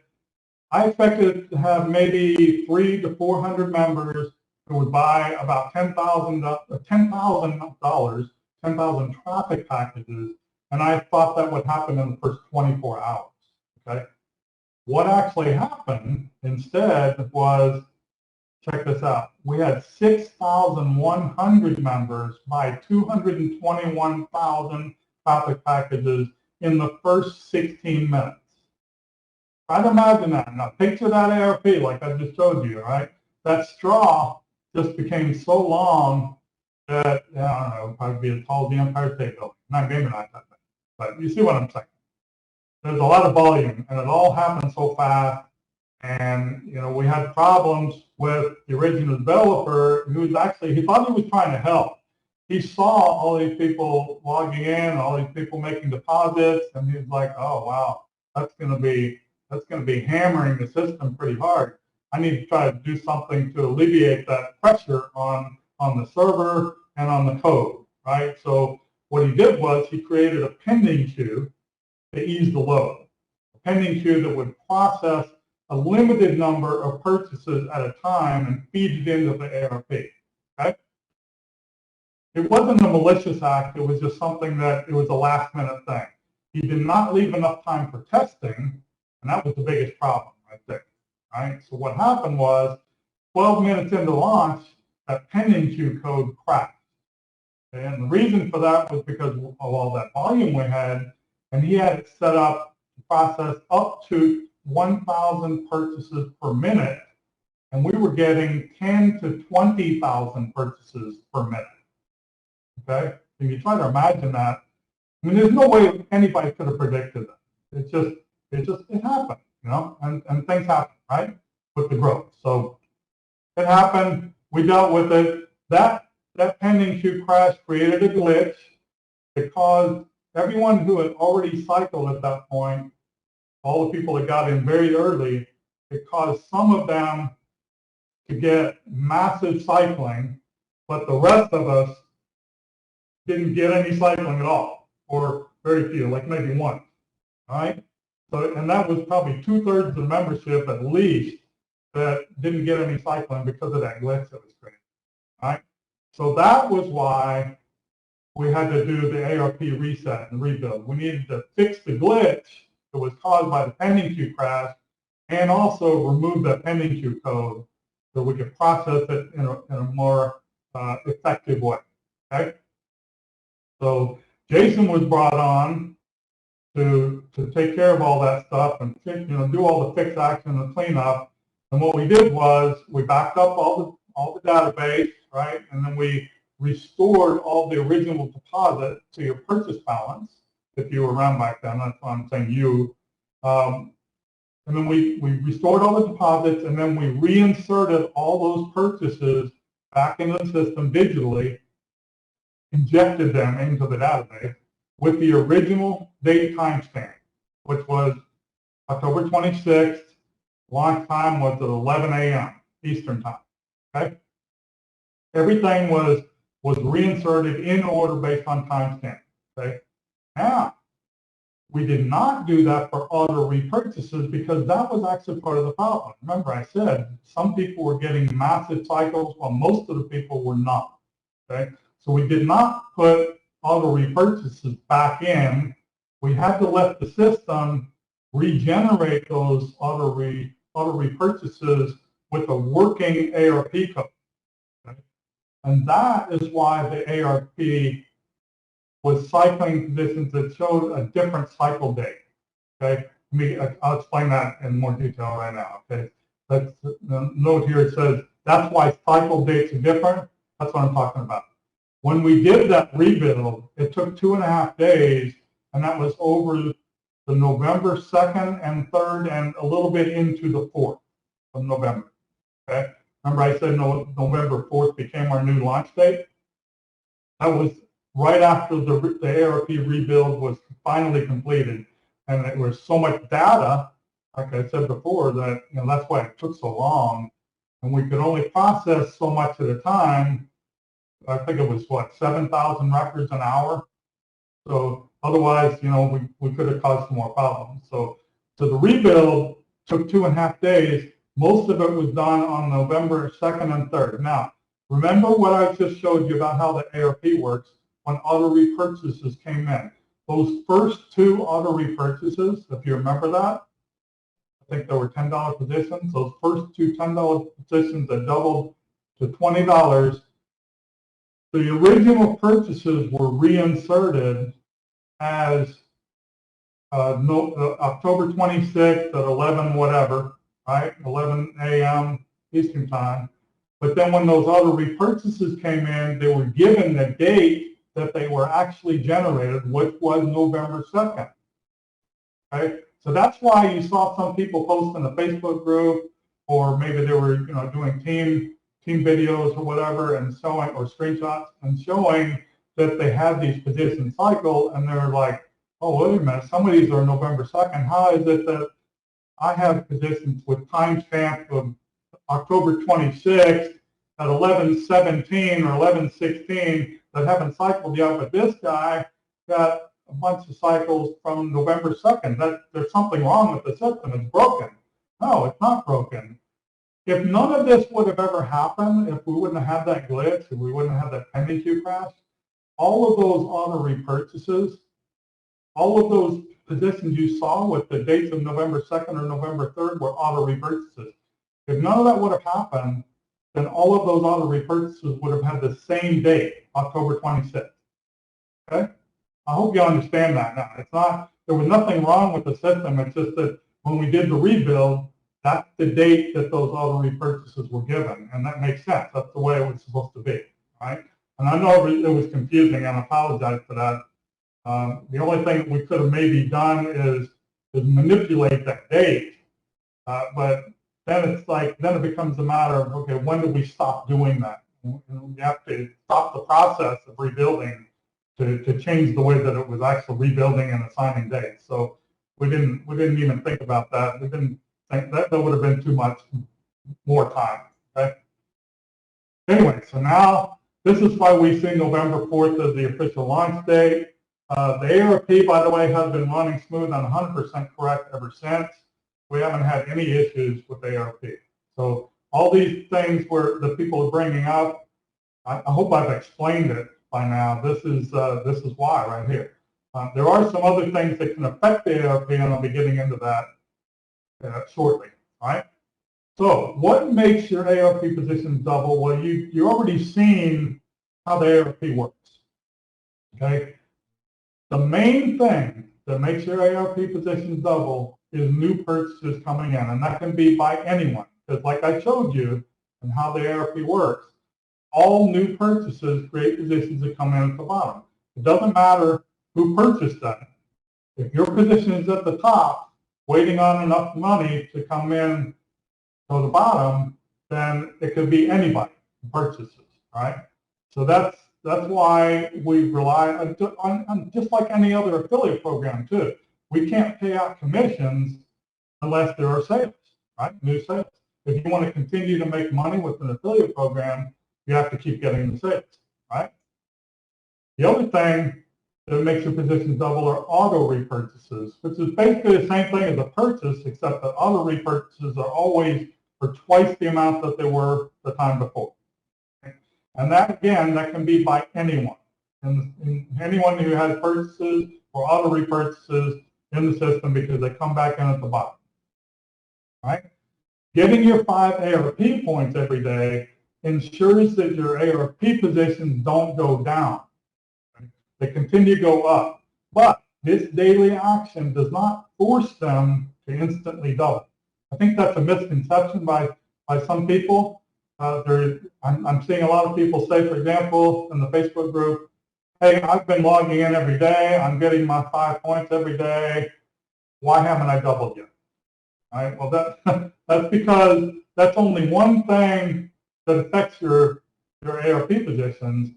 I expected it to have maybe 300 to 400 members who would buy about $10,000 traffic packages, and I thought that would happen in the first 24 hours, okay? What actually happened instead was, check this out, we had 6,100 members buy 221,000 traffic packages in the first 16 minutes. Try to imagine that. Now picture that ARP like I just showed you, right? That straw just became so long that, I don't know, probably be as tall as the Empire State Building. Maybe not that big, but you see what I'm saying. There's a lot of volume, and it all happened so fast. And, you know, we had problems with the original developer who was actually, he thought he was trying to help. He saw all these people logging in, all these people making deposits, and he was like, oh, wow, that's going to be hammering the system pretty hard. I need to try to do something to alleviate that pressure on the server and on the code, right? So what he did was he created a pending queue to ease the load. A pending queue that would process a limited number of purchases at a time and feed it into the ARP, okay? It wasn't a malicious act, it was just something that, it was a last minute thing. He did not leave enough time for testing, and that was the biggest problem right there, right? So what happened was, 12 minutes into launch, that pending queue code crashed. Okay? And the reason for that was because of all that volume we had, and he had it set up to process up to 1,000 purchases per minute, and we were getting 10 to 20,000 purchases per minute. Okay, if you try to imagine that, I mean, there's no way anybody could have predicted that. It happened, you know, and things happen, right, with the growth. So it happened. We dealt with it. That pending queue crash created a glitch. It caused everyone who had already cycled at that point, all the people that got in very early, it caused some of them to get massive cycling, but the rest of us didn't get any cycling at all, or very few, like maybe one, all right? So, and that was probably 2/3 of the membership at least that didn't get any cycling because of that glitch that was created, all right? So that was why we had to do the ARP reset and rebuild. We needed to fix the glitch that was caused by the pending queue crash, and also remove that pending queue code so we could process it in a more effective way, okay? So Jason was brought on to take care of all that stuff and, you know, do all the fix action and cleanup. And what we did was we backed up all the database, right? And then we restored all the original deposit to your purchase balance if you were around back then. That's why I'm saying you. And and then we restored all the deposits, and then we reinserted all those purchases back into the system digitally, injected them into the database with the original date timestamp, which was October 26th. Launch time was at 11 a.m. Eastern time. Okay, everything was reinserted in order based on timestamp. Okay, now we did not do that for auto repurchases because that was actually part of the problem. Remember, I said some people were getting massive cycles while most of the people were not. Okay, so we did not put auto repurchases back in. We had to let the system regenerate those auto repurchases with a working ARP code. Okay? And that is why the ARP was cycling positions that showed a different cycle date. Okay, I'll explain that in more detail right now. Okay, that's the note here. It says that's why cycle dates are different. That's what I'm talking about. When we did that rebuild, it took 2.5 days, and that was over the November 2nd and 3rd and a little bit into the 4th of November. Okay, remember I said November 4th became our new launch date? That was right after the ARP rebuild was finally completed, and there was so much data, like I said before, that that's why it took so long, and we could only process so much at a time. I think it was what, 7,000 records an hour. So otherwise, we could have caused some more problems. So the rebuild took 2.5 days. Most of it was done on November 2nd and 3rd. Now, remember what I just showed you about how the ARP works when auto repurchases came in. Those first 2 auto repurchases, if you remember that, I think there were $10 positions. Those first 2 $10 positions that doubled to $20. The original purchases were reinserted as October 26th at 11 whatever, right, 11 a.m. Eastern time. But then when those auto repurchases came in, they were given the date that they were actually generated, which was November 2nd. Okay, so that's why you saw some people post in the Facebook group, or maybe they were doing team videos or whatever, and showing, or screenshots and showing that they had these position cycle, and they're like, oh, wait a minute, some of these are November 2nd. How is it that I have positions with timestamp of October 26th at 11:17 or 11:16 that haven't cycled yet, but this guy got a bunch of cycles from November 2nd. That there's something wrong with the system. It's broken. No, it's not broken. If none of this would have ever happened, if we wouldn't have had that glitch, if we wouldn't have that pending queue crash, all of those auto repurchases, all of those positions you saw with the dates of November 2nd or November 3rd were auto repurchases. If none of that would have happened, then all of those auto repurchases would have had the same date, October 26th. Okay? I hope you understand that now. It's not, there was nothing wrong with the system. It's just that when we did the rebuild, that's the date that those auto repurchases were given, and that makes sense. That's the way it was supposed to be, right? And I know it was confusing, and I apologize for that. The only thing we could have maybe done is manipulate that date, but then it's like, then it becomes a matter of, okay, when do we stop doing that? We have to stop the process of rebuilding to change the way that it was actually rebuilding and assigning dates. So we didn't even think about that. We didn't think that would have been too much more time. Okay. Anyway, so now this is why we see November 4th as the official launch date. The ARP, by the way, has been running smooth and 100% correct ever since. We haven't had any issues with ARP. So all these things where the people are bringing up, I hope I've explained it by now. This is why right here. There are some other things that can affect the ARP, and I'll be getting into that shortly. All right. So what makes your ARP positions double? Well, you've already seen how the ARP works. Okay. The main thing that makes your ARP positions double is new purchases coming in, and that can be by anyone. Because like I showed you and how the ARP works, all new purchases create positions that come in at the bottom. It doesn't matter who purchased them. If your position is at the top, waiting on enough money to come in to the bottom, then it could be anybody who purchases, right? So that's why we rely on just like any other affiliate program too. We can't pay out commissions unless there are sales, right? New sales. If you want to continue to make money with an affiliate program, you have to keep getting the sales, right? The other thing that makes your positions double are auto repurchases, which is basically the same thing as a purchase, except that auto repurchases are always for twice the amount that they were the time before. And that, again, that can be by anyone. And anyone who has purchases or auto repurchases in the system because they come back in at the bottom, right? Getting your 5 ARP points every day ensures that your ARP positions don't go down. They continue to go up. But this daily action does not force them to instantly double. I think that's a misconception by some people. I'm seeing a lot of people say, for example, in the Facebook group, hey, I've been logging in every day. I'm getting my 5 points every day. Why haven't I doubled yet? All right, well, that's because that's only one thing that affects your ARP positions.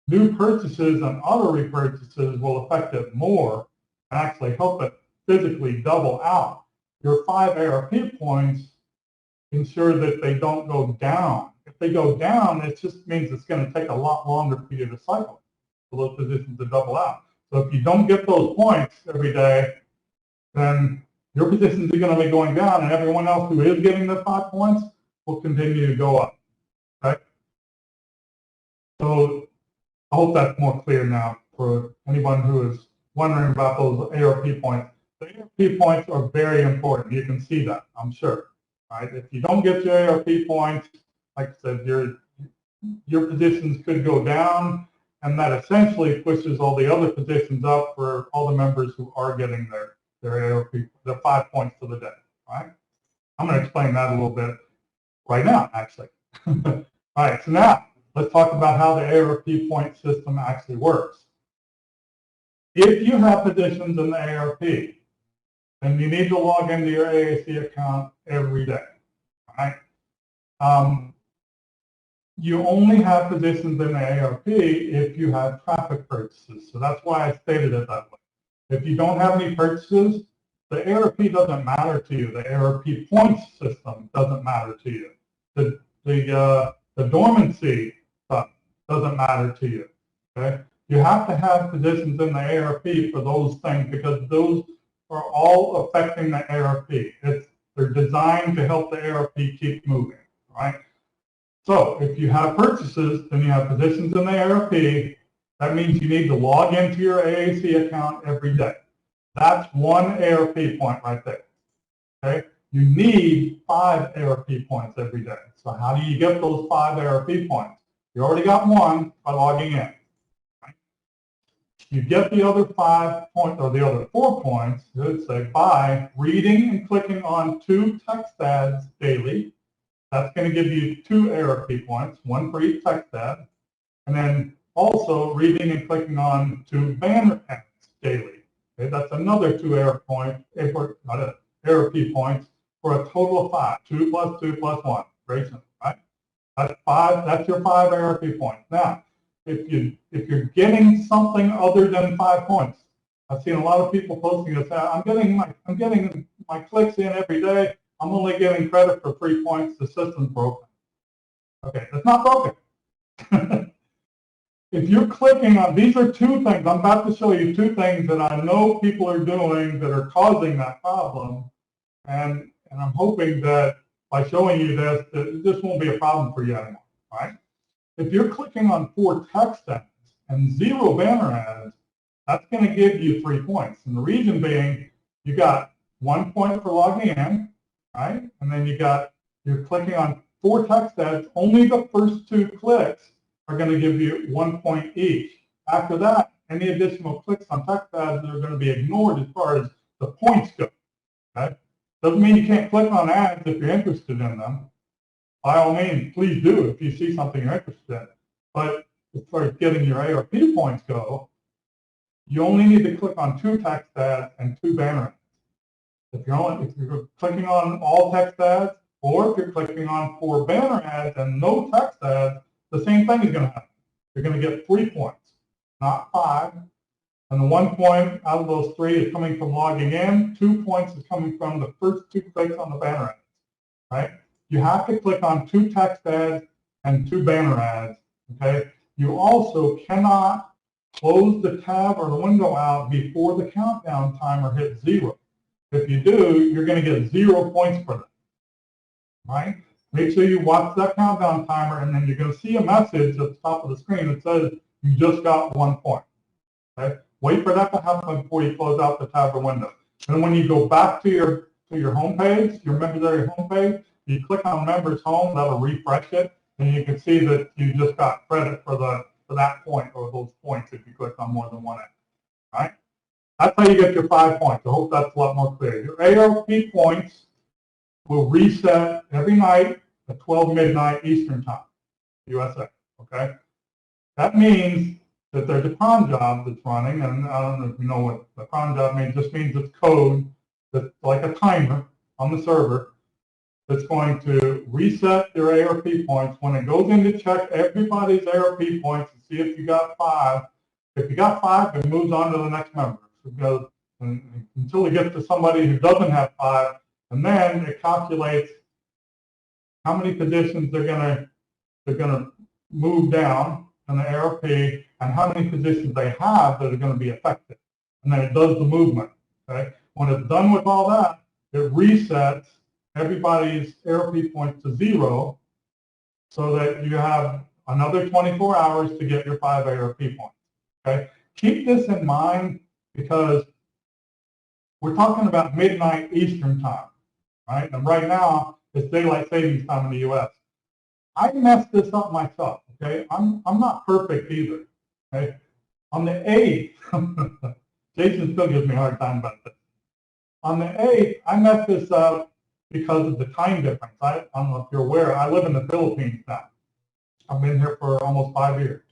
New purchases and auto repurchases will affect it more and actually help it physically double out. Your 5 ARP points ensure that they don't go down. If they go down, it just means it's going to take a lot longer for you to cycle for those positions to double out. So if you don't get those points every day, then your positions are going to be going down, and everyone else who is getting the 5 points will continue to go up. Right? So I hope that's more clear now for anyone who is wondering about those ARP points. The ARP points are very important. You can see that, I'm sure. Right? If you don't get your ARP points, like I said, your positions could go down, and that essentially pushes all the other positions up for all the members who are getting their ARP, the 5 points for the day. Right? I'm going to explain that a little bit right now, actually. All right, so now let's talk about how the ARP point system actually works. If you have positions in the ARP, then you need to log into your AAC account every day. Right? You only have positions in the ARP if you have traffic purchases. So that's why I stated it that way. If you don't have any purchases, the ARP doesn't matter to you. The ARP points system doesn't matter to you. The dormancy stuff doesn't matter to you. Okay? You have to have positions in the ARP for those things because those are all affecting the ARP. They're designed to help the ARP keep moving, right? So if you have purchases, then you have positions in the ARP. That means you need to log into your AAC account every day. That's 1 ARP point right there. Okay? You need 5 ARP points every day. So how do you get those 5 ARP points? You already got 1 by logging in. Right? You get the other 5 points, or the other 4 points, let's say, by reading and clicking on 2 text ads daily. That's going to give you 2 ARP points, 1 for each text ad. And then also reading and clicking on 2 banner ads daily. Okay, that's another 2 ARP points for a total of 5. 2 plus 2 plus 1. Very simple, right? That's 5. That's your 5 ARP points. Now, if you're getting something other than 5 points, I've seen a lot of people posting this. I'm getting my clicks in every day. I'm only getting credit for 3 points. The system's broken. Okay, it's not broken. If you're clicking on, these are 2 things. I'm about to show you 2 things that I know people are doing that are causing that problem. And I'm hoping that by showing you this, that this won't be a problem for you anymore, right? If you're clicking on 4 text ads and 0 banner ads, that's going to give you 3 points. And the reason being, you got 1 point for logging in, right? And then you're clicking on 4 text ads. Only the first 2 clicks are going to give you 1 point each. After that, any additional clicks on text ads are going to be ignored as far as the points go. Okay? Doesn't mean you can't click on ads if you're interested in them. By all means, please do if you see something you're interested in. But as far as getting your ARP points go, you only need to click on 2 text ads and 2 banner ads. if you're clicking on all text ads, or if you're clicking on 4 banner ads and no text ads, the same thing is going to happen. You're going to get 3 points, not 5. And the 1 point out of those 3 is coming from logging in. 2 points is coming from the first 2 clicks on the banner ads, right? You have to click on 2 text ads and 2 banner ads, okay? You also cannot close the tab or the window out before the countdown timer hits 0. If you do, you're going to get 0 points for that, right? Make sure you watch that countdown timer, and then you're going to see a message at the top of the screen that says you just got 1 point, okay? Wait for that to happen before you close out the tab or window. And when you go back to your home page, your members area home page, you click on members home, that'll refresh it, and you can see that you just got credit for that point or those points if you click on more than one ad, right? That's how you get your 5 points. I hope that's a lot more clear. Your ARP points will reset every night at 12 midnight Eastern time, USA, okay? That means that there's a cron job that's running, and I don't know if you know what the cron job means. It just means it's code that's like a timer on the server that's going to reset your ARP points. When it goes in to check everybody's ARP points and see if you got 5, if you got 5, it moves on to the next member. It goes until it gets to somebody who doesn't have 5, and then it calculates how many positions they're gonna move down in the ARP and how many positions they have that are going to be affected, and then it does the movement. Okay, when it's done with all that, it resets everybody's ARP points to 0, so that you have another 24 hours to get your 5 ARP points. Okay, keep this in mind because we're talking about midnight Eastern time, right? And right now it's daylight savings time in the U.S. I messed this up myself. Okay, I'm not perfect either. Okay, on the 8th, Jason still gives me a hard time about this. On the 8th, I messed this up because of the time difference. I don't know if you're aware, I live in the Philippines now. I've been here for almost 5 years.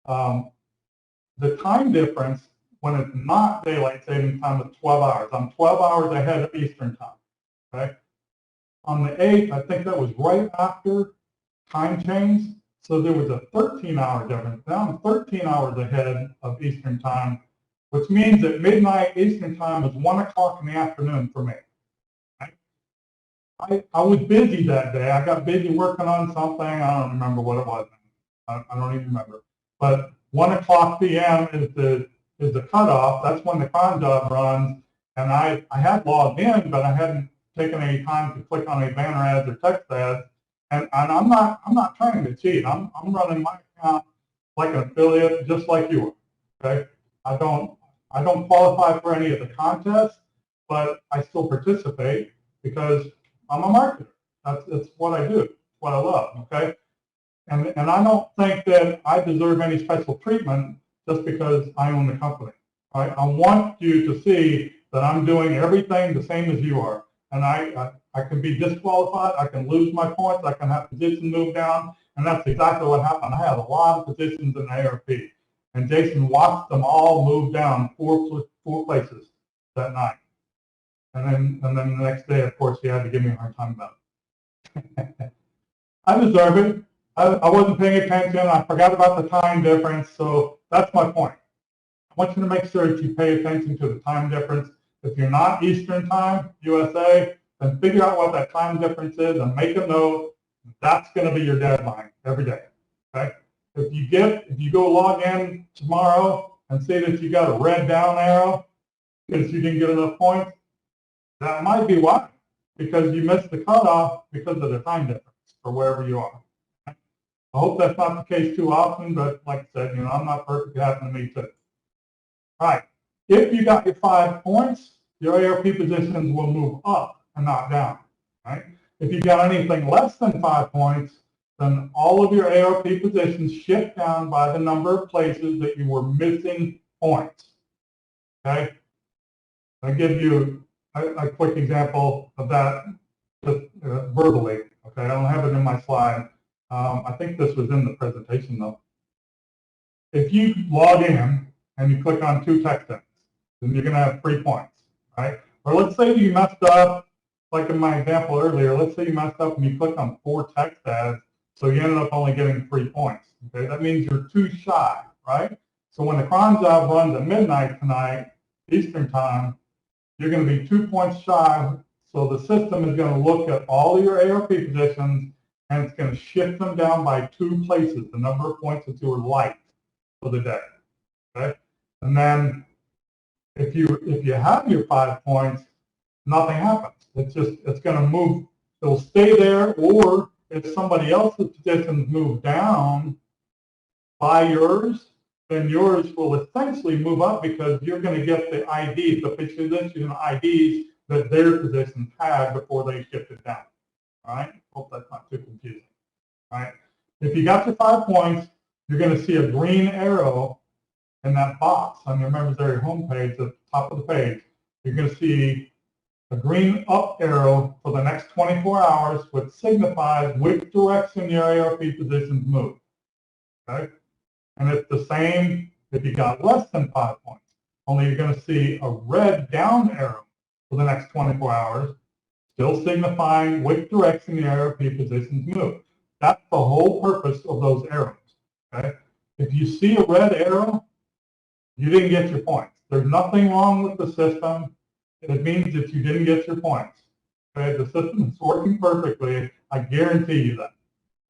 The time difference, when it's not daylight savings time, is 12 hours. I'm 12 hours ahead of Eastern time. Okay. On the 8th, I think that was right after time change. So there was a 13-hour difference. Now I'm 13 hours ahead of Eastern time, which means that midnight Eastern time is 1 o'clock in the afternoon for me. Right? I was busy that day. I got busy working on something. I don't remember what it was. I don't even remember. But 1 o'clock p.m. is the cutoff. That's when the cron job runs. And I had logged in, but I hadn't taken any time to click on any banner ads or text ads. And I'm not trying to cheat. I'm running my account like an affiliate, just like you are. Okay, I don't qualify for any of the contests, but I still participate because I'm a marketer. That's what I do. It's what I love. Okay, and I don't think that I deserve any special treatment just because I own the company. Right? I want you to see that I'm doing everything the same as you are, and I can be disqualified, I can lose my points, I can have positions move down, and that's exactly what happened. I had a lot of positions in ARP, and Jason watched them all move down four places that night. And then the next day, of course, he had to give me a hard time about it. I deserve it. I wasn't paying attention. I forgot about the time difference, so that's my point. I want you to make sure that you pay attention to the time difference. If you're not Eastern time, USA, then figure out what that time difference is and make a note. That's going to be your deadline every day. Okay? If you go log in tomorrow and say that you got a red down arrow because you didn't get enough points, that might be why, because you missed the cutoff because of the time difference for wherever you are. I hope that's not the case too often, but like I said, I'm not perfect. It happened to me too. All right. If you got your 5 points, your ARP positions will move up and not down. Right? If you got anything less than 5 points, then all of your ARP positions shift down by the number of places that you were missing points. Okay? I'll give you a quick example of that just verbally. Okay, I don't have it in my slide. I think this was in the presentation though. If you log in and you click on 2 text ads, then you're going to have 3 points, right? Or let's say you messed up, like in my example earlier, let's say you messed up and you clicked on 4 text ads, so you ended up only getting 3 points. Okay, that means you're too shy, right? So when the cron job runs at midnight tonight, Eastern time, you're going to be 2 points shy. So the system is going to look at all your ARP positions and it's going to shift them down by 2 places, the number of points that you were light for the day. Okay, and then if you have your 5 points, nothing happens. It's going to move. It'll stay there, or if somebody else's positions move down by yours, then yours will essentially move up because you're going to get the IDs, the position IDs that their positions had before they shifted down. All right? Hope that's not too confusing. All right? If you got your 5 points, you're going to see a green arrow in that box on your members area homepage at the top of the page. You're going to see a green up arrow for the next 24 hours, which signifies which direction your ARP positions move. Okay? And it's the same if you got less than 5 points, only you're going to see a red down arrow for the next 24 hours, still signifying which direction the ARP positions move. That's the whole purpose of those arrows. Okay? If you see a red arrow, you didn't get your points. There's nothing wrong with the system. It means that you didn't get your points. Okay? The system is working perfectly. I guarantee you that.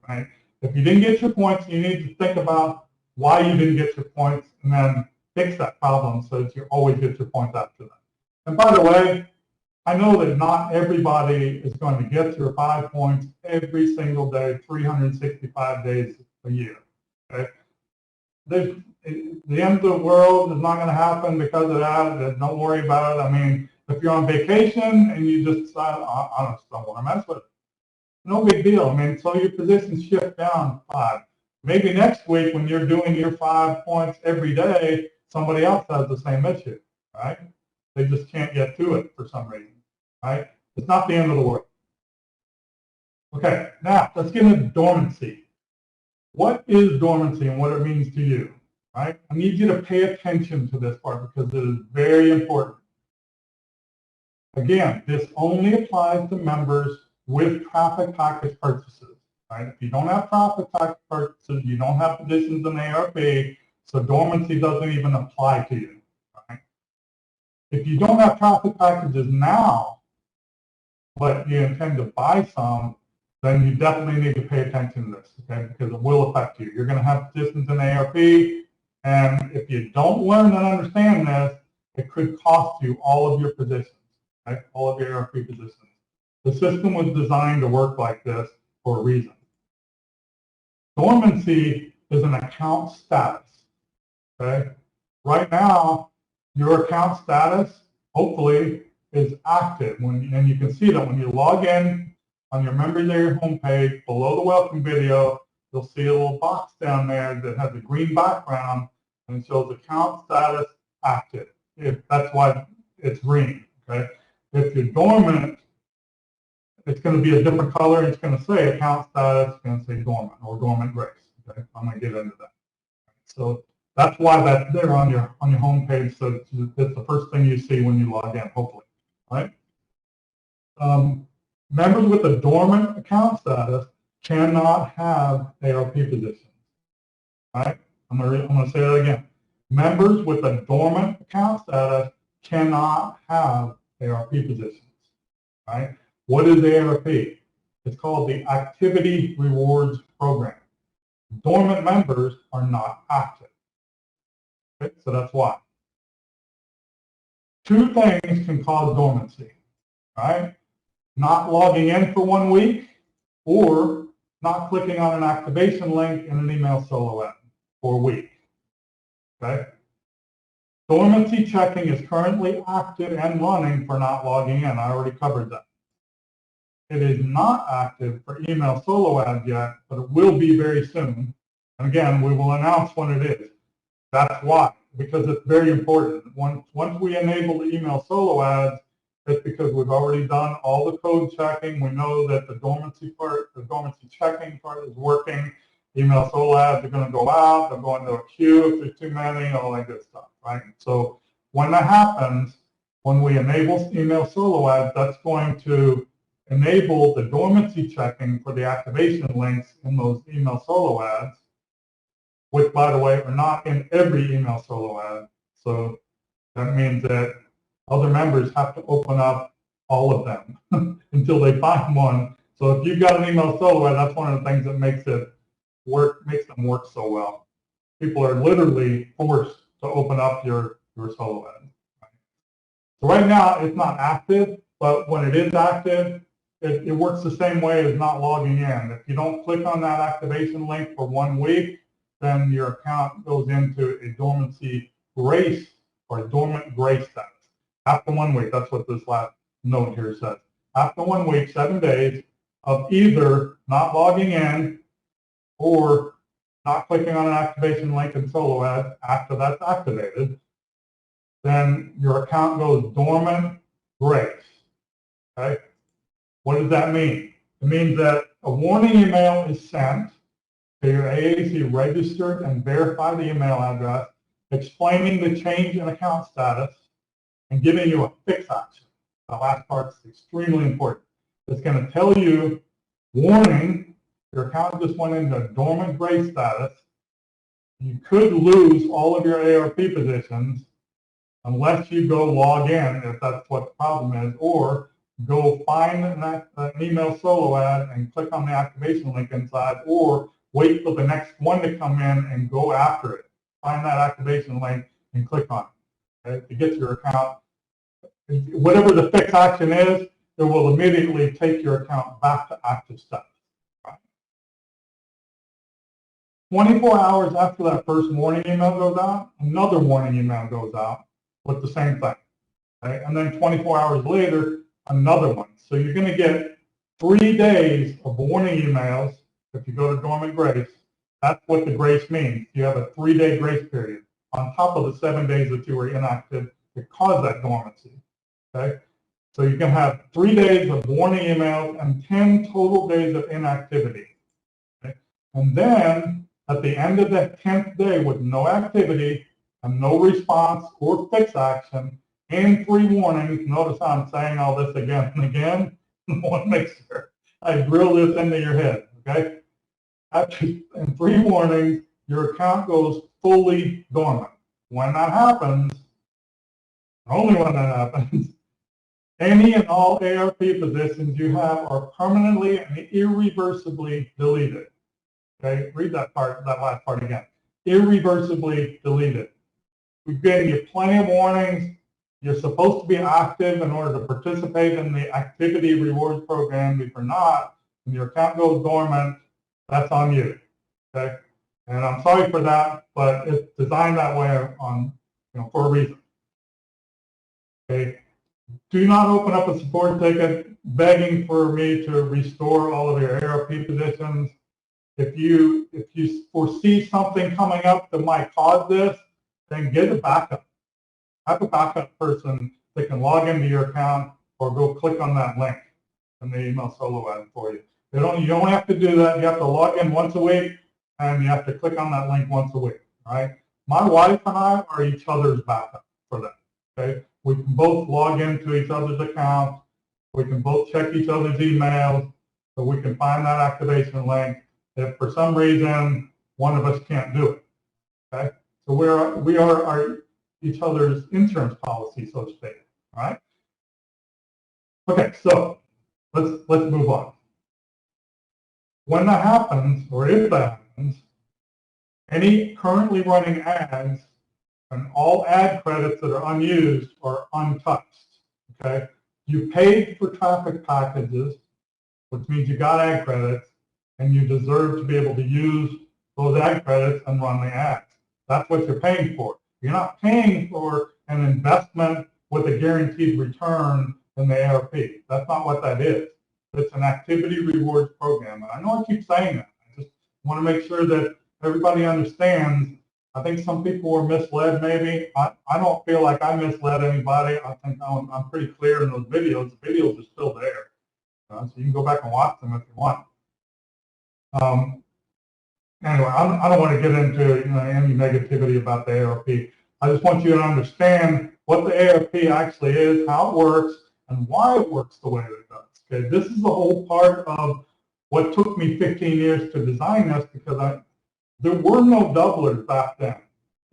Right? If you didn't get your points, you need to think about why you didn't get your points and then fix that problem so that you always get your points after that. And by the way, I know that not everybody is going to get your 5 points every single day, 365 days a year. Okay? The end of the world is not going to happen because of that. Don't worry about it. I mean, if you're on vacation and you just decide, I don't want to mess with it, no big deal. I mean, so your positions shift down 5. Maybe next week when you're doing your 5 points every day, somebody else has the same issue, right? They just can't get to it for some reason, right? It's not the end of the world. Okay, now let's get into dormancy. What is dormancy and what it means to you, right? I need you to pay attention to this part because it is very important. Again, this only applies to members with traffic package purchases, right? If you don't have traffic package purchases, you don't have positions in ARP, so dormancy doesn't even apply to you, right? If you don't have traffic packages now, but you intend to buy some, then you definitely need to pay attention to this, okay? Because it will affect you. You're going to have positions in ARP, and if you don't learn and understand this, it could cost you all of your positions, right? All of your ARP positions. The system was designed to work like this for a reason. Dormancy is an account status, okay? Right now, your account status, hopefully, is active. And you can see that when you log in on your members area homepage, below the welcome video, you'll see a little box down there that has a green background and it shows account status active. That's why it's green, okay? If you're dormant, it's going to be a different color. It's going to say account status, it's going to say dormant or dormant grace. Okay, I'm going to get into that. So that's why that's there on your homepage. So it's the first thing you see when you log in, hopefully, right? Members with a dormant account status cannot have ARP positions. Right? I'm going to say that again. Members with a dormant account status cannot have ARP positions. Right? What is ARP? It's called the Activity Rewards Program. Dormant members are not active. Okay? So that's why. 2 things can cause dormancy. Right? Not logging in for 1 week, or not clicking on an activation link in an email solo ad for a week. Okay? Dormancy checking is currently active and running for not logging in. I already covered that. It is not active for email solo ads yet, but it will be very soon. And again, we will announce when it is. That's why, because it's very important. Once we enable the email solo ads, it's because we've already done all the code checking. We know that the dormancy part, the dormancy checking part is working. Email solo ads are going to go out. They'll go into a queue if there's too many, all that good stuff, right? So when that happens, when we enable email solo ads, that's going to enable the dormancy checking for the activation links in those email solo ads, which, by the way, are not in every email solo ad. So that means that other members have to open up all of them until they find one. So if you've got an email solo ad, that's one of the things that makes them work so well. People are literally forced to open up your solo ad. So right now it's not active, but when it is active, it works the same way as not logging in. If you don't click on that activation link for 1 week, then your account goes into a dormancy grace or a dormant grace status. After 1 week, that's what this last note here says. After 1 week, 7 days of either not logging in or not clicking on an activation link in solo ad after that's activated, then your account goes dormant grace. Okay? What does that mean? It means that a warning email is sent to your AAC registered and verified email address explaining the change in account status and giving you a fix action. The last part is extremely important. It's going to tell you, warning, your account just went into dormant grace status. You could lose all of your ARP positions unless you go log in, if that's what the problem is, or go find an email solo ad and click on the activation link inside, or wait for the next one to come in and go after it. Find that activation link and click on it, okay, to get your account. Whatever the fix action is, it will immediately take your account back to active status. 24 hours after that first warning email goes out, another warning email goes out with the same thing. Okay? And then 24 hours later, another one. So you're going to get 3 days of warning emails if you go to dormant grace. That's what the grace means. You have a 3-day grace period on top of the 7 days that you were inactive to cause that dormancy. Okay? So you can have 3 days of warning emails and 10 total days of inactivity. Okay? And then at the end of that 10th day with no activity and no response or fix action and 3 warnings, notice I'm saying all this again and again. I want to make sure I drill this into your head, okay? After 3 warnings, your account goes fully dormant. When that happens, only when that happens, any and all ARP positions you have are permanently and irreversibly deleted. Okay, read that last part again. Irreversibly deleted. We've given you plenty of warnings. You're supposed to be active in order to participate in the activity rewards program. If you're not, and your account goes dormant, that's on you. Okay, and I'm sorry for that, but it's designed that way for a reason. Okay, do not open up a support ticket begging for me to restore all of your ARP positions. If you foresee something coming up that might cause this, then get a backup. Have a backup person that can log into your account or go click on that link in the email solo ad for you. You don't have to do that. You have to log in once a week and you have to click on that link once a week. All right. My wife and I are each other's backup for that. Okay. We can both log into each other's accounts. We can both check each other's emails, so we can find that activation link. If for some reason one of us can't do it, okay? So we are each other's insurance policy, so to speak. All right. Okay, so let's move on. When that happens, or if that happens, any currently running ads and all ad credits that are unused are untouched. Okay, you paid for traffic packages, which means you got ad credits, and you deserve to be able to use those ad credits and run the ads. That's what you're paying for. You're not paying for an investment with a guaranteed return in the ARP. That's not what that is. It's an activity rewards program. And I know I keep saying that. I just want to make sure that everybody understands. I think some people were misled maybe. I don't feel like I misled anybody. I think I'm pretty clear in those videos. The videos are still there. So you can go back and watch them if you want. Anyway, I don't want to get into any negativity about the ARP. I just want you to understand what the ARP actually is, how it works, and why it works the way that it does. Okay, this is the whole part of what took me 15 years to design this, because there were no doublers back then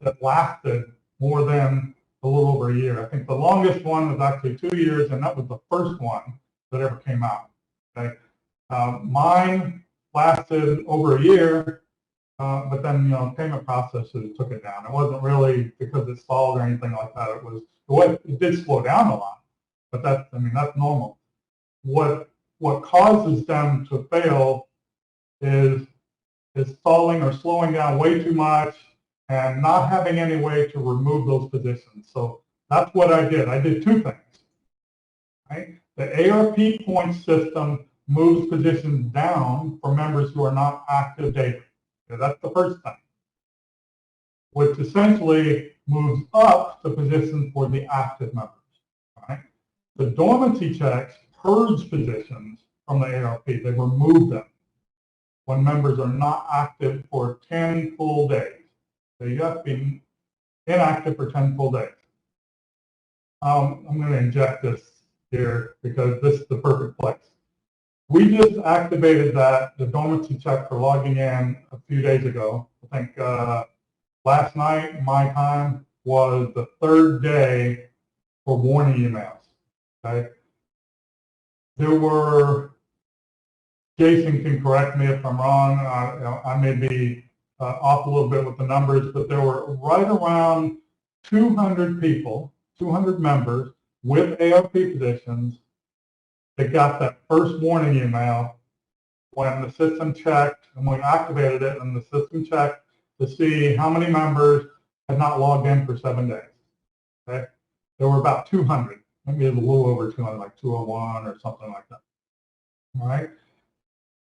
that lasted more than a little over a year. I think the longest one was actually 2 years, and that was the first one that ever came out. Okay, mine lasted over a year, but then payment processors took it down. It wasn't really because it stalled or anything like that. It did slow down a lot, but that's normal. What causes them to fail is stalling or slowing down way too much and not having any way to remove those positions. So that's what I did. I did two things. Right? The ARP points system moves positions down for members who are not active daily. Okay, that's the first thing, which essentially moves up the position for the active members. Right? The dormancy checks purge positions from the ARP. They remove them when members are not active for 10 full days. So you have to be inactive for 10 full days. I'm going to inject this here because this is the perfect place. We just activated the dormancy check for logging in a few days ago. I think last night, my time, was the third day for warning emails. Okay? There were, Jason can correct me if I'm wrong, I may be off a little bit with the numbers, but there were right around 200 people, 200 members with ARP positions that got that first warning email when the system checked, and we activated it, and the system checked to see how many members had not logged in for 7 days. Okay? There were about 200, maybe a little over 200, like 201 or something like that. All right?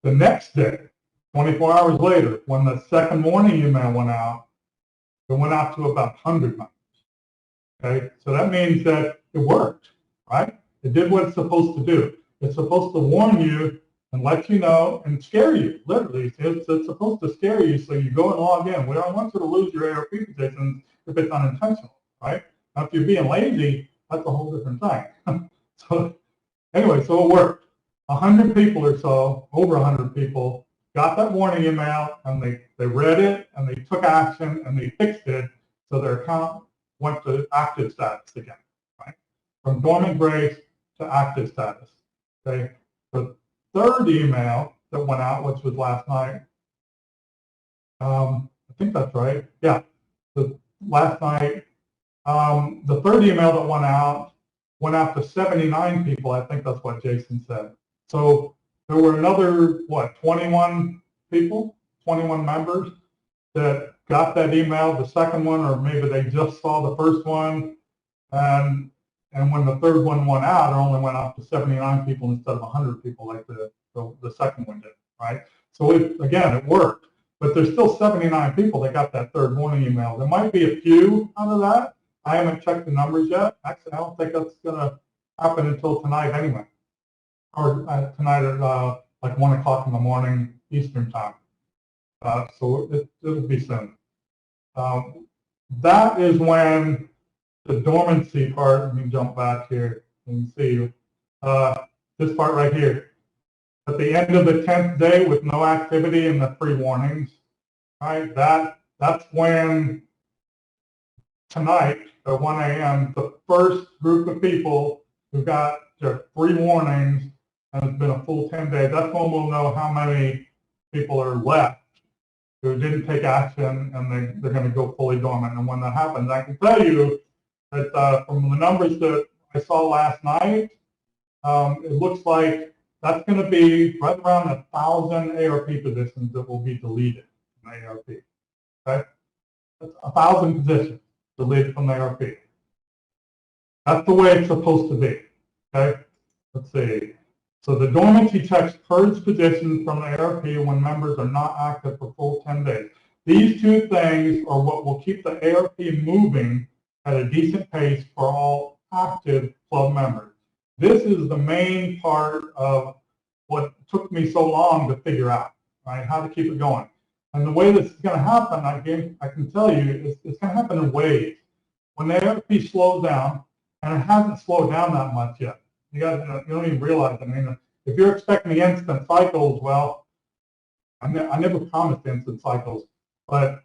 The next day, 24 hours later, when the second warning email went out, it went out to about 100 members. Okay? So that means that it worked, right? It did what it's supposed to do. It's supposed to warn you and let you know and scare you, literally. It's supposed to scare you so you go and log in. We don't want you to lose your ARP positions if it's unintentional, right? Now, if you're being lazy, that's a whole different thing. So anyway, so it worked. 100 people or so, over 100 people, got that warning email, and they read it, and they took action, and they fixed it, so their account went to active status again, right? From dormant grace to active status. Okay. The third email that went out, which was last night, I think that's right. Yeah, last night, the third email that went out to 79 people. I think that's what Jason said. So there were another, 21 people, 21 members that got that email, the second one, or maybe they just saw the first one, and when the third one went out, it only went out to 79 people instead of 100 people like the second one did, right? So again, it worked, but there's still 79 people that got that third warning email. There might be a few out of that. I haven't checked the numbers yet. Actually, I don't think that's going to happen until tonight anyway, or tonight at like 1 o'clock in the morning Eastern time. So it'll be soon. That is when the dormancy part, let me jump back here and see this part right here. At the end of the 10th day with no activity and the free warnings, right? That's when tonight at 1 a.m. the first group of people who got their free warnings, and it's been a full 10 days, that's when we'll know how many people are left who didn't take action, and they're going to go fully dormant. And when that happens, I can tell you that from the numbers that I saw last night, it looks like that's going to be right around 1,000 ARP positions that will be deleted from the ARP. Okay? That's 1,000 positions deleted from the ARP. That's the way it's supposed to be. Okay? Let's see. So the dormancy checks purge positions from the ARP when members are not active for full 10 days. These two things are what will keep the ARP moving at a decent pace for all active club members. This is the main part of what took me so long to figure out, right? How to keep it going. And the way this is going to happen, I can tell you, it's going to happen in waves. when the ARP slows down, and it hasn't slowed down that much yet. You don't even realize. I mean, if you're expecting instant cycles, well, I never promised instant cycles. But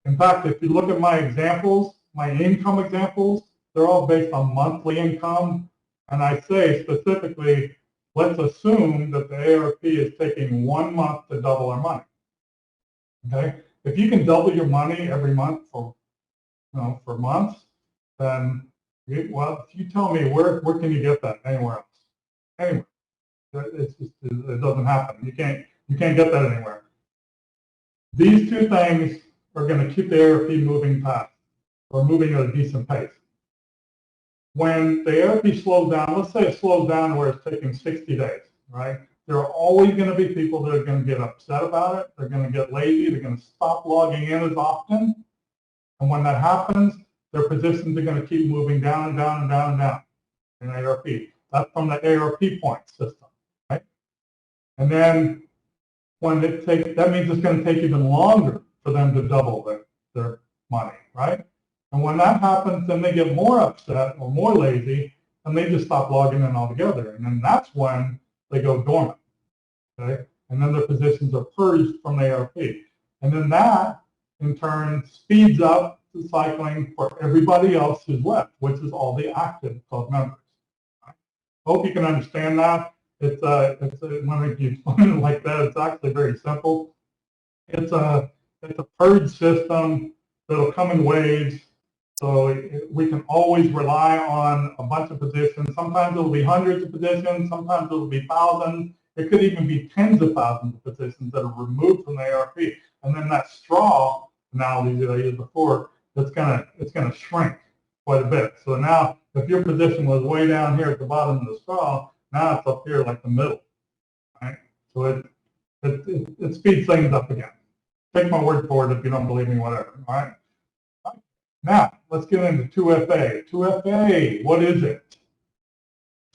in fact, if you look at my examples, my income examples, they're all based on monthly income. And I say specifically, let's assume that the ARP is taking 1 month to double our money. Okay? If you can double your money every month for months, then well, if you tell me where can you get that anywhere else? Anywhere. It doesn't happen. You can't get that anywhere. These two things are going to keep the ARP moving fast, or moving at a decent pace. When the ARP slows down, let's say it slows down where it's taking 60 days, right? There are always going to be people that are going to get upset about it. They're going to get lazy. They're going to stop logging in as often. And when that happens, their positions are going to keep moving down and down and down and down in ARP. That's from the ARP point system, right? And then when that means it's going to take even longer for them to double their money, right? And when that happens, then they get more upset or more lazy, and they just stop logging in altogether. And then that's when they go dormant, okay? And then their positions are purged from the ARP. And then that, in turn, speeds up the cycling for everybody else who's left, which is all the active club members. I hope you can understand that. When I explain it like that, it's actually very simple. It's a purge system that'll come in waves. So we can always rely on a bunch of positions. Sometimes it'll be hundreds of positions. Sometimes it'll be thousands. It could even be tens of thousands of positions that are removed from the ARP. And then that straw analogy that I used before, it's gonna shrink quite a bit. So now, if your position was way down here at the bottom of the straw, now it's up here like the middle, right? So it speeds things up again. Take my word for it if you don't believe me, whatever, all right? Now, let's get into 2FA. 2FA, what is it?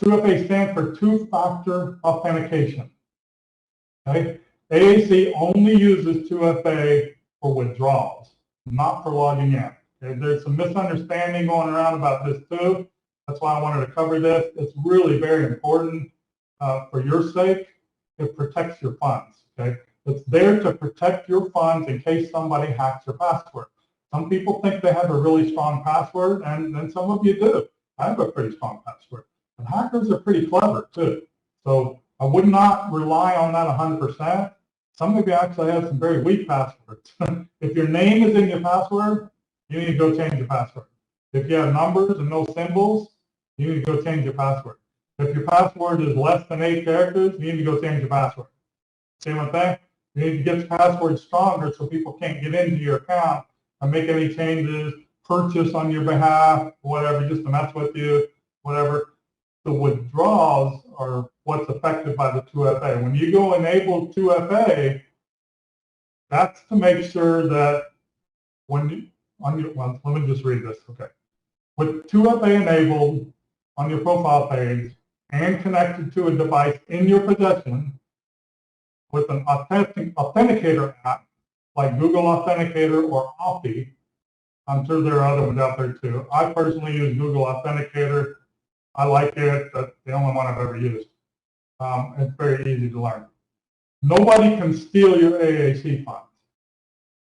2FA stands for two-factor authentication. Okay? AAC only uses 2FA for withdrawals, not for logging in. Okay? There's some misunderstanding going around about this too. That's why I wanted to cover this. It's really very important for your sake. It protects your funds. Okay? It's there to protect your funds in case somebody hacks your password. Some people think they have a really strong password, and some of you do. I have a pretty strong password. And hackers are pretty clever, too. So I would not rely on that 100%. Some of you actually have some very weak passwords. If your name is in your password, you need to go change your password. If you have numbers and no symbols, you need to go change your password. If your password is less than 8 characters, you need to go change your password. See what I'm saying? You need to get your password stronger so people can't get into your account and make any changes, purchase on your behalf, whatever, just to mess with you, whatever. The withdrawals are what's affected by the 2FA. When you go enable 2FA, that's to make sure that when you, well, let me just read this, okay. With 2FA enabled on your profile page and connected to a device in your possession with an authenticator app, like Google Authenticator or Authy. I'm sure there are other ones out there too. I personally use Google Authenticator. I like it. That's the only one I've ever used. It's very easy to learn. Nobody can steal your AAC funds.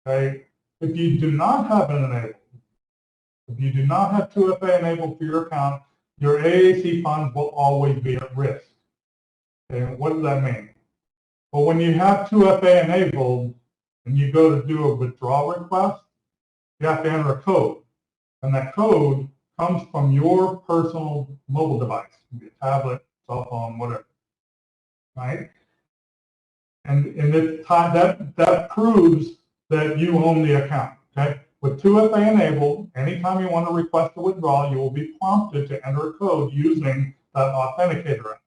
Okay? If you do not have it enabled, if you do not have 2FA enabled for your account, your AAC funds will always be at risk. Okay? What does that mean? Well, when you have 2FA enabled, and you go to do a withdrawal request, you have to enter a code. And that code comes from your personal mobile device, your tablet, cell phone, whatever, right? And that proves that you own the account, okay? With 2FA enabled, anytime you want to request a withdrawal, you will be prompted to enter a code using that authenticator app.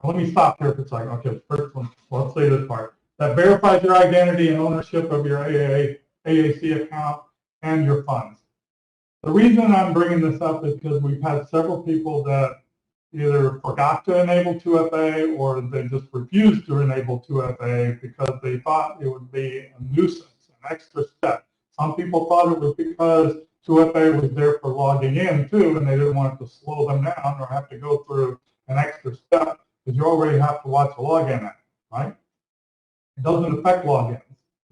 Let me stop here for a second. Okay, first one, let's say this part. That verifies your identity and ownership of your AAC account and your funds. The reason I'm bringing this up is because we've had several people that either forgot to enable 2FA or they just refused to enable 2FA because they thought it would be a nuisance, an extra step. Some people thought it was because 2FA was there for logging in too, and they didn't want it to slow them down or have to go through an extra step because you already have to watch a login app, right? It doesn't affect logins,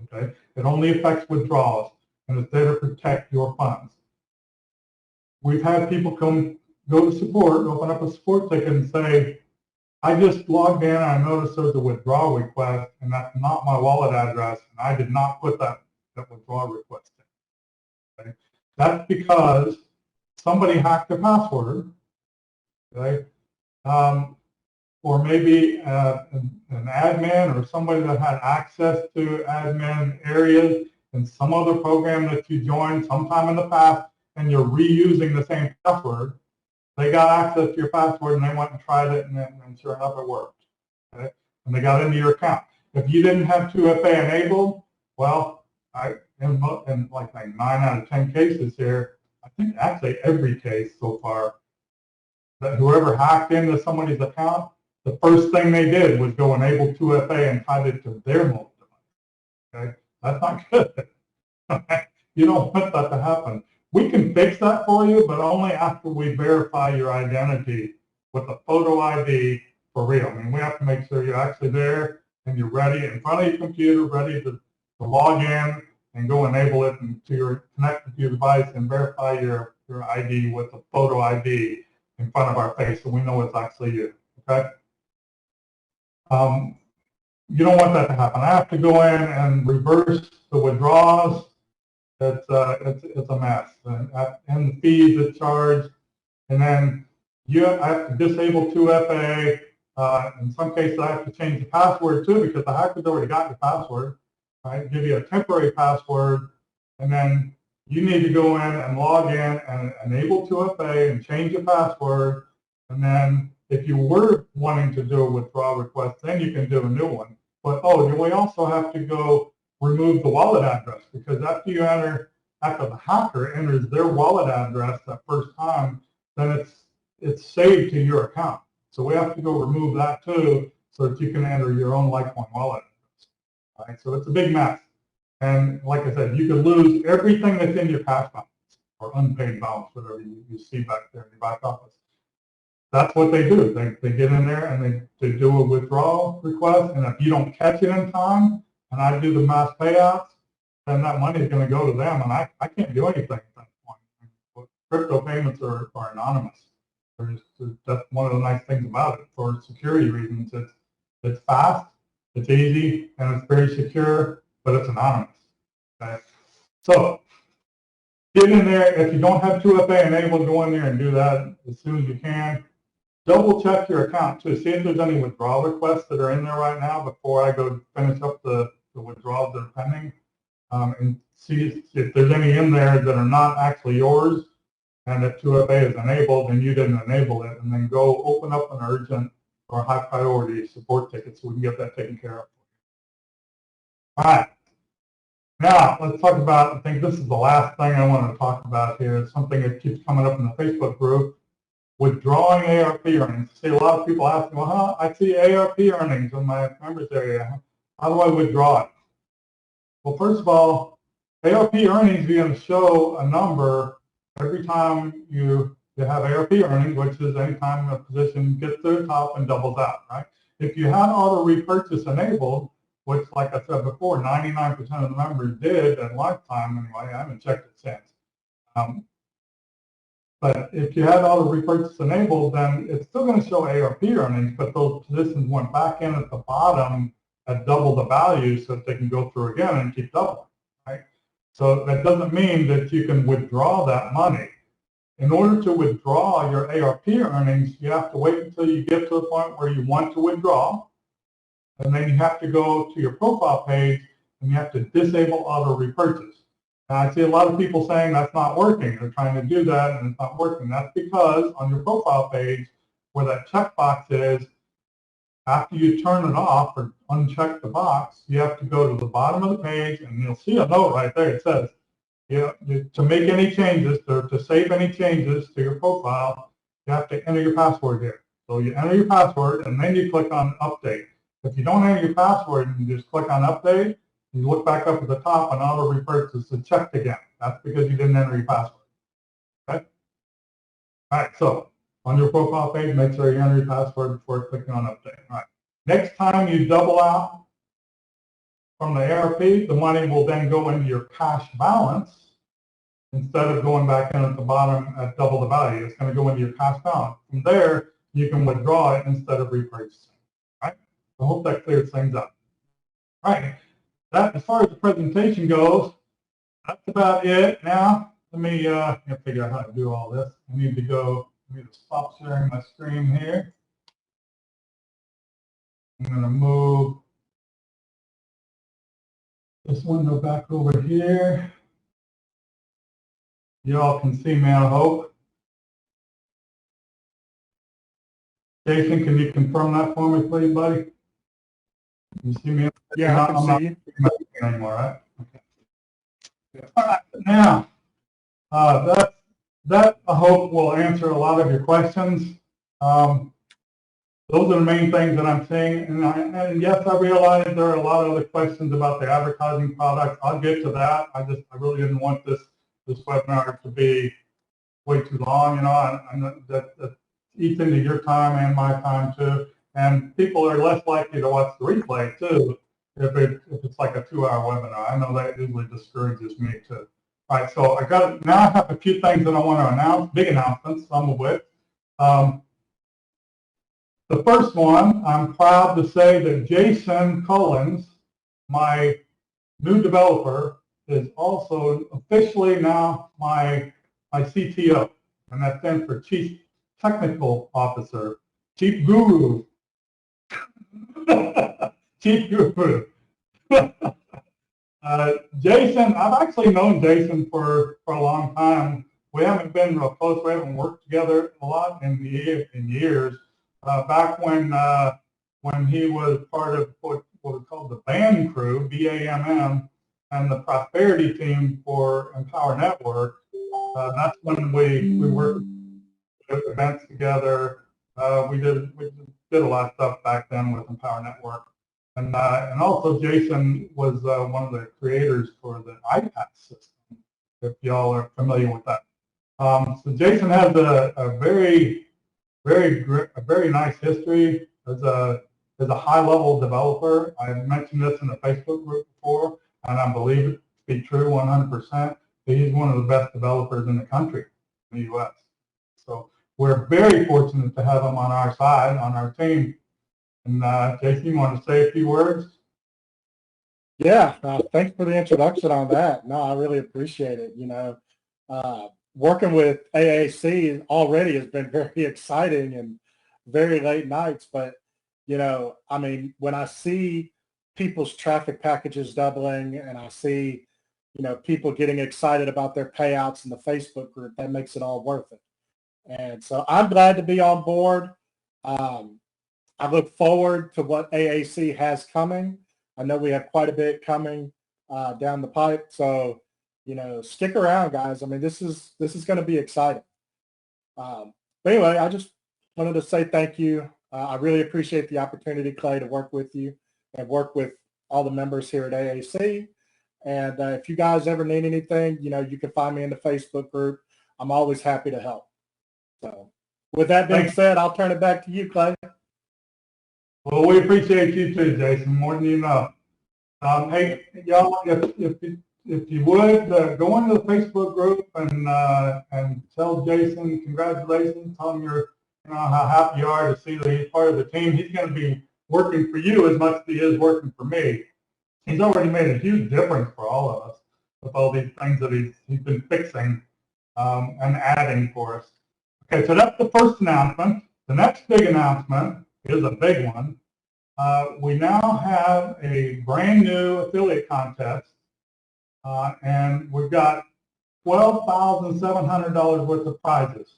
okay? It only affects withdrawals, and it's there to protect your funds. We've had people go to support, open up a support ticket and say, I just logged in and I noticed there's a withdrawal request and that's not my wallet address and I did not put that withdrawal request in. Okay? That's because somebody hacked the password, okay? Or maybe an admin or somebody that had access to admin areas in some other program that you joined sometime in the past and you're reusing the same password. They got access to your password and they went and tried it and sure enough it worked. Okay? And they got into your account. If you didn't have 2FA enabled, well, in like 9 out of 10 cases here, I think actually every case so far, that whoever hacked into somebody's account, the first thing they did was go enable 2FA and tied it to their mobile device. Okay? That's not good. You don't want that to happen. We can fix that for you, but only after we verify your identity with a photo ID for real. I mean, we have to make sure you're actually there and you're ready in front of your computer, ready to log in and go enable it to your connected to your device and verify your ID with a photo ID in front of our face so we know it's actually you, okay? You don't want that to happen. I have to go in and reverse the withdrawals. It's a mess, and the fees that charged, and then I have to disable 2FA. In some cases, I have to change the password too because the hacker's already got your password. Right? Give you a temporary password, and then you need to go in and log in and enable 2FA and change your password. And then if you were wanting to do a withdrawal request, then you can do a new one. But we also have to go remove the wallet address because after the hacker enters their wallet address that first time, then it's saved to your account. So we have to go remove that too so that you can enter your own Litecoin wallet address. All right, so it's a big mess. And like I said, you could lose everything that's in your cash balance or unpaid balance, whatever you see back there in your back office. That's what they do. They get in there and they do a withdrawal request, and if you don't catch it in time, and I do the mass payouts, then that money is going to go to them, and I can't do anything at that point. Crypto payments are anonymous. That's one of the nice things about it. For security reasons, it's fast, it's easy, and it's very secure, but it's anonymous. Okay? So get in there. If you don't have 2FA enabled, go in there and do that as soon as you can. Double check your account too. See if there's any withdrawal requests that are in there right now before I go finish up the withdrawals that are pending. And see if there's any in there that are not actually yours, and if 2FA is enabled and you didn't enable it, and then go open up an urgent or high priority support ticket so we can get that taken care of. All right. Now, let's talk about, I think this is the last thing I want to talk about here. It's something that keeps coming up in the Facebook group. Withdrawing ARP earnings. I see a lot of people asking, well, I see ARP earnings in my members area. How do I withdraw it? Well, first of all, ARP earnings, you're going to show a number every time you have ARP earnings, which is any time a position gets to the top and doubles out, right? If you had auto repurchase enabled, which, like I said before, 99% of the members did at lifetime anyway, I haven't checked it since. But if you had auto repurchase enabled, then it's still going to show ARP earnings, but those positions went back in at the bottom at double the value so that they can go through again and keep doubling, right? So that doesn't mean that you can withdraw that money. In order to withdraw your ARP earnings, you have to wait until you get to the point where you want to withdraw, and then you have to go to your profile page and you have to disable auto repurchase. And I see a lot of people saying that's not working. They're trying to do that and it's not working. That's because on your profile page where that checkbox is, after you turn it off or uncheck the box, you have to go to the bottom of the page and you'll see a note right there. It says, to make any changes, to save any changes to your profile, you have to enter your password here. So you enter your password and then you click on update. If you don't enter your password and you just click on update, you look back up at the top and auto repurchase is checked again. That's because you didn't enter your password. All right, so on your profile page, make sure you enter your password before clicking on update. All right. Next time you double out from the ARP, the money will then go into your cash balance instead of going back in at the bottom at double the value. It's going to go into your cash balance. From there, you can withdraw it instead of repurchasing. All right? I hope that clears things up. All right. That, as far as the presentation goes, that's about it. Now, let me figure out how to do all this. I need to stop sharing my screen here. I'm going to move this window back over here. You all can see me, I hope. Jason, can you confirm that for me, please, buddy? Can you see me? Yeah, I can see you. Anymore, right? Okay. Yeah. All right, now, that I hope will answer a lot of your questions. Those are the main things that I'm seeing. And yes, I realize there are a lot of other questions about the advertising products. I'll get to that. I really didn't want this webinar to be way too long. You know, I know that eats into your time and my time too. And people are less likely to watch the replay too if it's like a 2-hour webinar. I know that usually discourages me too. All right, so now I have a few things that I want to announce, big announcements, some of which. The first one, I'm proud to say that Jason Collins, my new developer, is also officially now my CTO, and that stands for Chief Technical Officer, Chief Guru. Chief Guru. Jason, I've actually known Jason for a long time. We haven't been real close. We haven't worked together a lot in years. Back when he was part of what was called the BAM crew, BAMM, and the prosperity team for Empower Network. That's when we worked with events together. We did a lot of stuff back then with Empower Network. And also Jason was one of the creators for the iPad system, if y'all are familiar with that. So Jason has a very nice history as a high-level developer. I mentioned this in the Facebook group before, and I believe it to be true 100%. He's one of the best developers in the country, in the U.S. So we're very fortunate to have him on our side, on our team. And Jason, you want to say a few words? Yeah, thanks for the introduction on that. No, I really appreciate it. You know, working with AAC already has been very exciting and very late nights. But, you know, I mean, when I see people's traffic packages doubling and I see, you know, people getting excited about their payouts in the Facebook group, that makes it all worth it. And so I'm glad to be on board. I look forward to what AAC has coming. I know we have quite a bit coming down the pipe. So, you know, stick around, guys. I mean, this is going to be exciting. But anyway, I just wanted to say thank you. I really appreciate the opportunity, Clay, to work with you and work with all the members here at AAC. And if you guys ever need anything, you know, you can find me in the Facebook group. I'm always happy to help. So with that being said, I'll turn it back to you, Clay. Well, we appreciate you too, Jason, more than you know. Hey, y'all, if you would, go into the Facebook group and tell Jason congratulations, tell him how happy you are to see that he's part of the team. He's going to be working for you as much as he is working for me. He's already made a huge difference for all of us with all these things that he's been fixing and adding for us. Okay, so that's the first announcement. The next big announcement is a big one. We now have a brand new affiliate contest, and we've got $12,700 worth of prizes.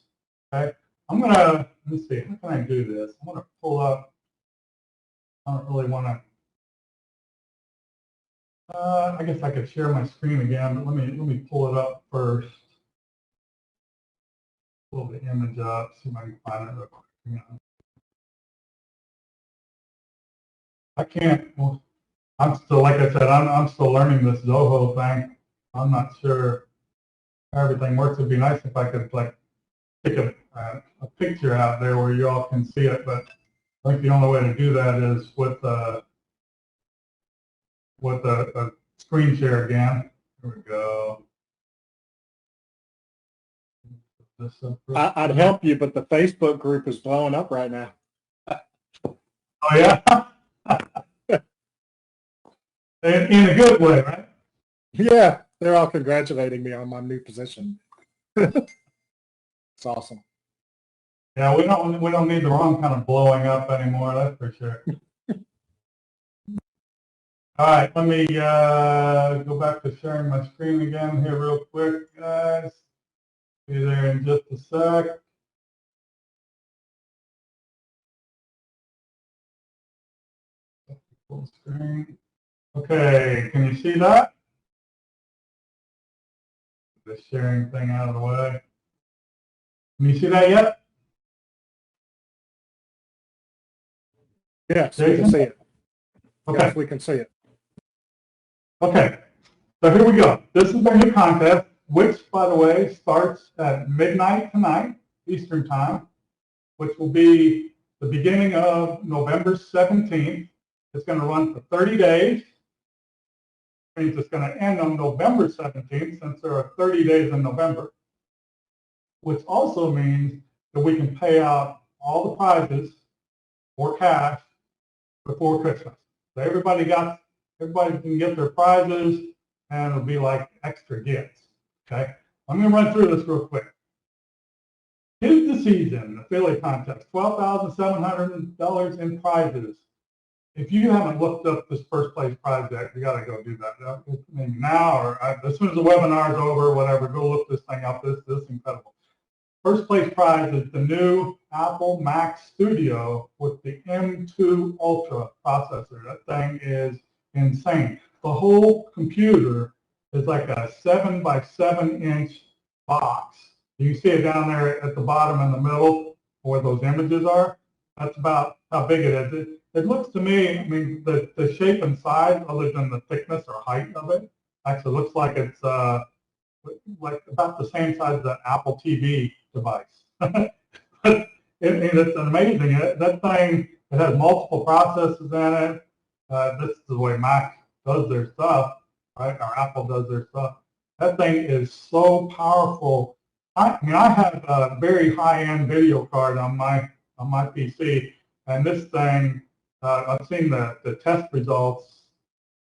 Okay, I'm gonna, let's see, how can I do this? I'm gonna pull up. I don't really want to. I guess I could share my screen again, but let me pull it up first. Pull the image up, see if I can find it real quick. I can't. Well, I'm still, like I said, I'm still learning this Zoho thing. I'm not sure how everything works. It'd be nice if I could like stick a picture out there where you all can see it, but I think the only way to do that is with a screen share again. Here we go. I'd help you, but the Facebook group is blowing up right now. Oh, yeah? in a good way, right? Yeah, they're all congratulating me on my new position. It's awesome. Yeah, we don't need the wrong kind of blowing up anymore, that's for sure. All right, let me go back to sharing my screen again here real quick, guys. Be there in just a sec. Full screen. Okay, can you see that? The sharing thing out of the way. Can you see that yet? Yes, we can see it. Okay. Yes, we can see it. Okay, so here we go. This is our new contest, which, by the way, starts at midnight tonight, Eastern Time, which will be the beginning of November 17th. It's going to run for 30 days. It means it's going to end on November 17th, since there are 30 days in November, which also means that we can pay out all the prizes or cash before Christmas. So everybody can get their prizes, and it'll be like extra gifts. Okay, I'm going to run through this real quick. Here's the season, the Philly contest, $12,700 in prizes. If you haven't looked up this first place prize yet, you got to go do that. Maybe now or as soon as the webinar is over, whatever, go look this thing up. This is incredible. First place prize is the new Apple Mac Studio with the M2 Ultra processor. That thing is insane. The whole computer is like a 7 by 7 inch box. You can see it down there at the bottom in the middle where those images are. That's about how big it is. It looks to me, I mean, the shape and size, other than the thickness or height of it, actually looks like it's like about the same size as an Apple TV device. It's amazing. That thing, it has multiple processors in it. This is the way Mac does their stuff, right? Or Apple does their stuff. That thing is so powerful. I mean, I have a very high-end video card on my PC, and this thing, I've seen the test results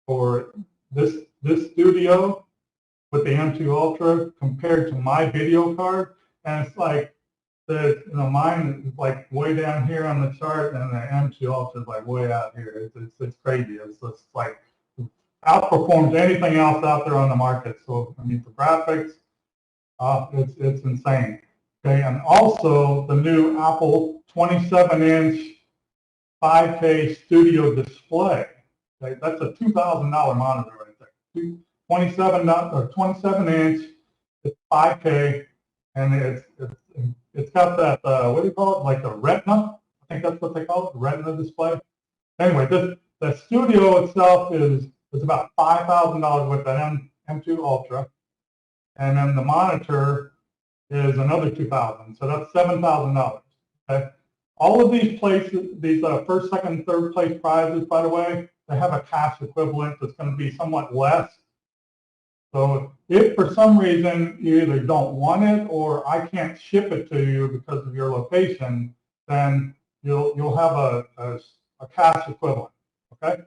for this studio with the M2 Ultra compared to my video card, and it's like mine is like way down here on the chart, and the M2 Ultra is like way out here. It's crazy. It's just like outperforms anything else out there on the market. So I mean, for graphics, it's insane. Okay, and also the new Apple 27-inch 5K Studio display. Okay, that's a $2,000 monitor right there. 27 inch, it's 5K, and it's got that what do you call it? Like a Retina. I think that's what they call it, the Retina display. Anyway, the Studio itself is about $5,000 with that M2 Ultra, and then the monitor is another $2,000. So that's $7,000. Okay. All of these places, these first, second, third place prizes, by the way, they have a cash equivalent that's going to be somewhat less. So if for some reason you either don't want it or I can't ship it to you because of your location, then you'll have a cash equivalent. Okay.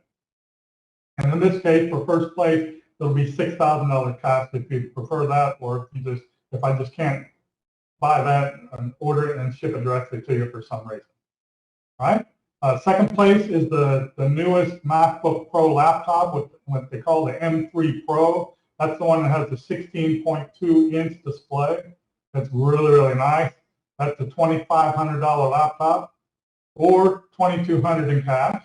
And in this case, for first place, it'll be $6,000 cash if you prefer that, or if I just can't buy that and order it and ship it directly to you for some reason. All right. Second place is the newest MacBook Pro laptop with what they call the M3 Pro. That's the one that has the 16.2-inch display. That's really, really nice. That's a $2,500 laptop or $2,200 in cash.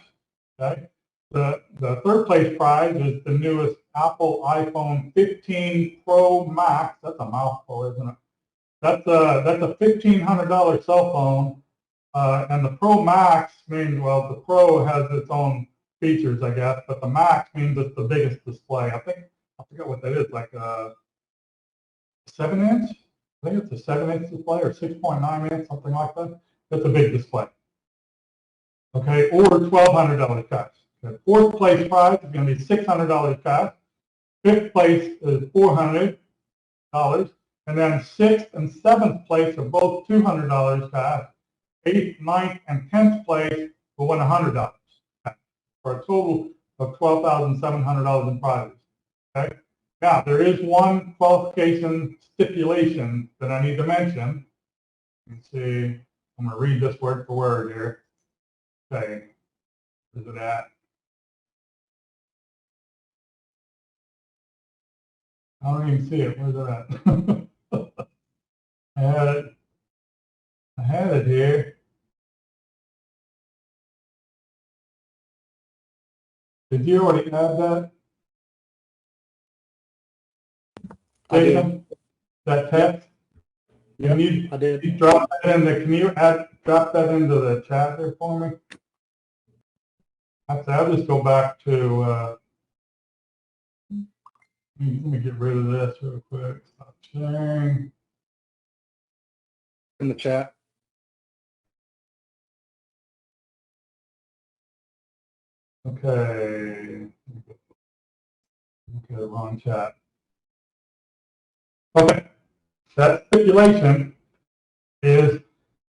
Okay. The third place prize is the newest Apple iPhone 15 Pro Max. That's a mouthful, isn't it? That's a $1,500 cell phone, and the Pro Max means, well, the Pro has its own features, I guess, but the Max means it's the biggest display. I forget what that is, like a 7-inch? I think it's a 7-inch display or 6.9 inch, something like that. That's a big display. Okay, or $1,200 cash. Okay. Fourth place prize is going to be $600 cash. Fifth place is $400, and then sixth and seventh place are both $200 cash. Eighth, ninth, and 10th place will win $100 for a total of $12,700 in prizes. Okay. Now there is one qualification stipulation that I need to mention. Let's see. I'm going to read this word for word here. Okay. Where's it at? I don't even see it. Where's it at? I had it here. Did you already add that? I did. That text? Yeah, I did. You drop that in the, can you drop that into the chat there for me? Actually, I'll just go back to, let me get rid of this real quick. Stop sharing. In the chat. Okay. Okay, wrong chat. Okay. That stipulation is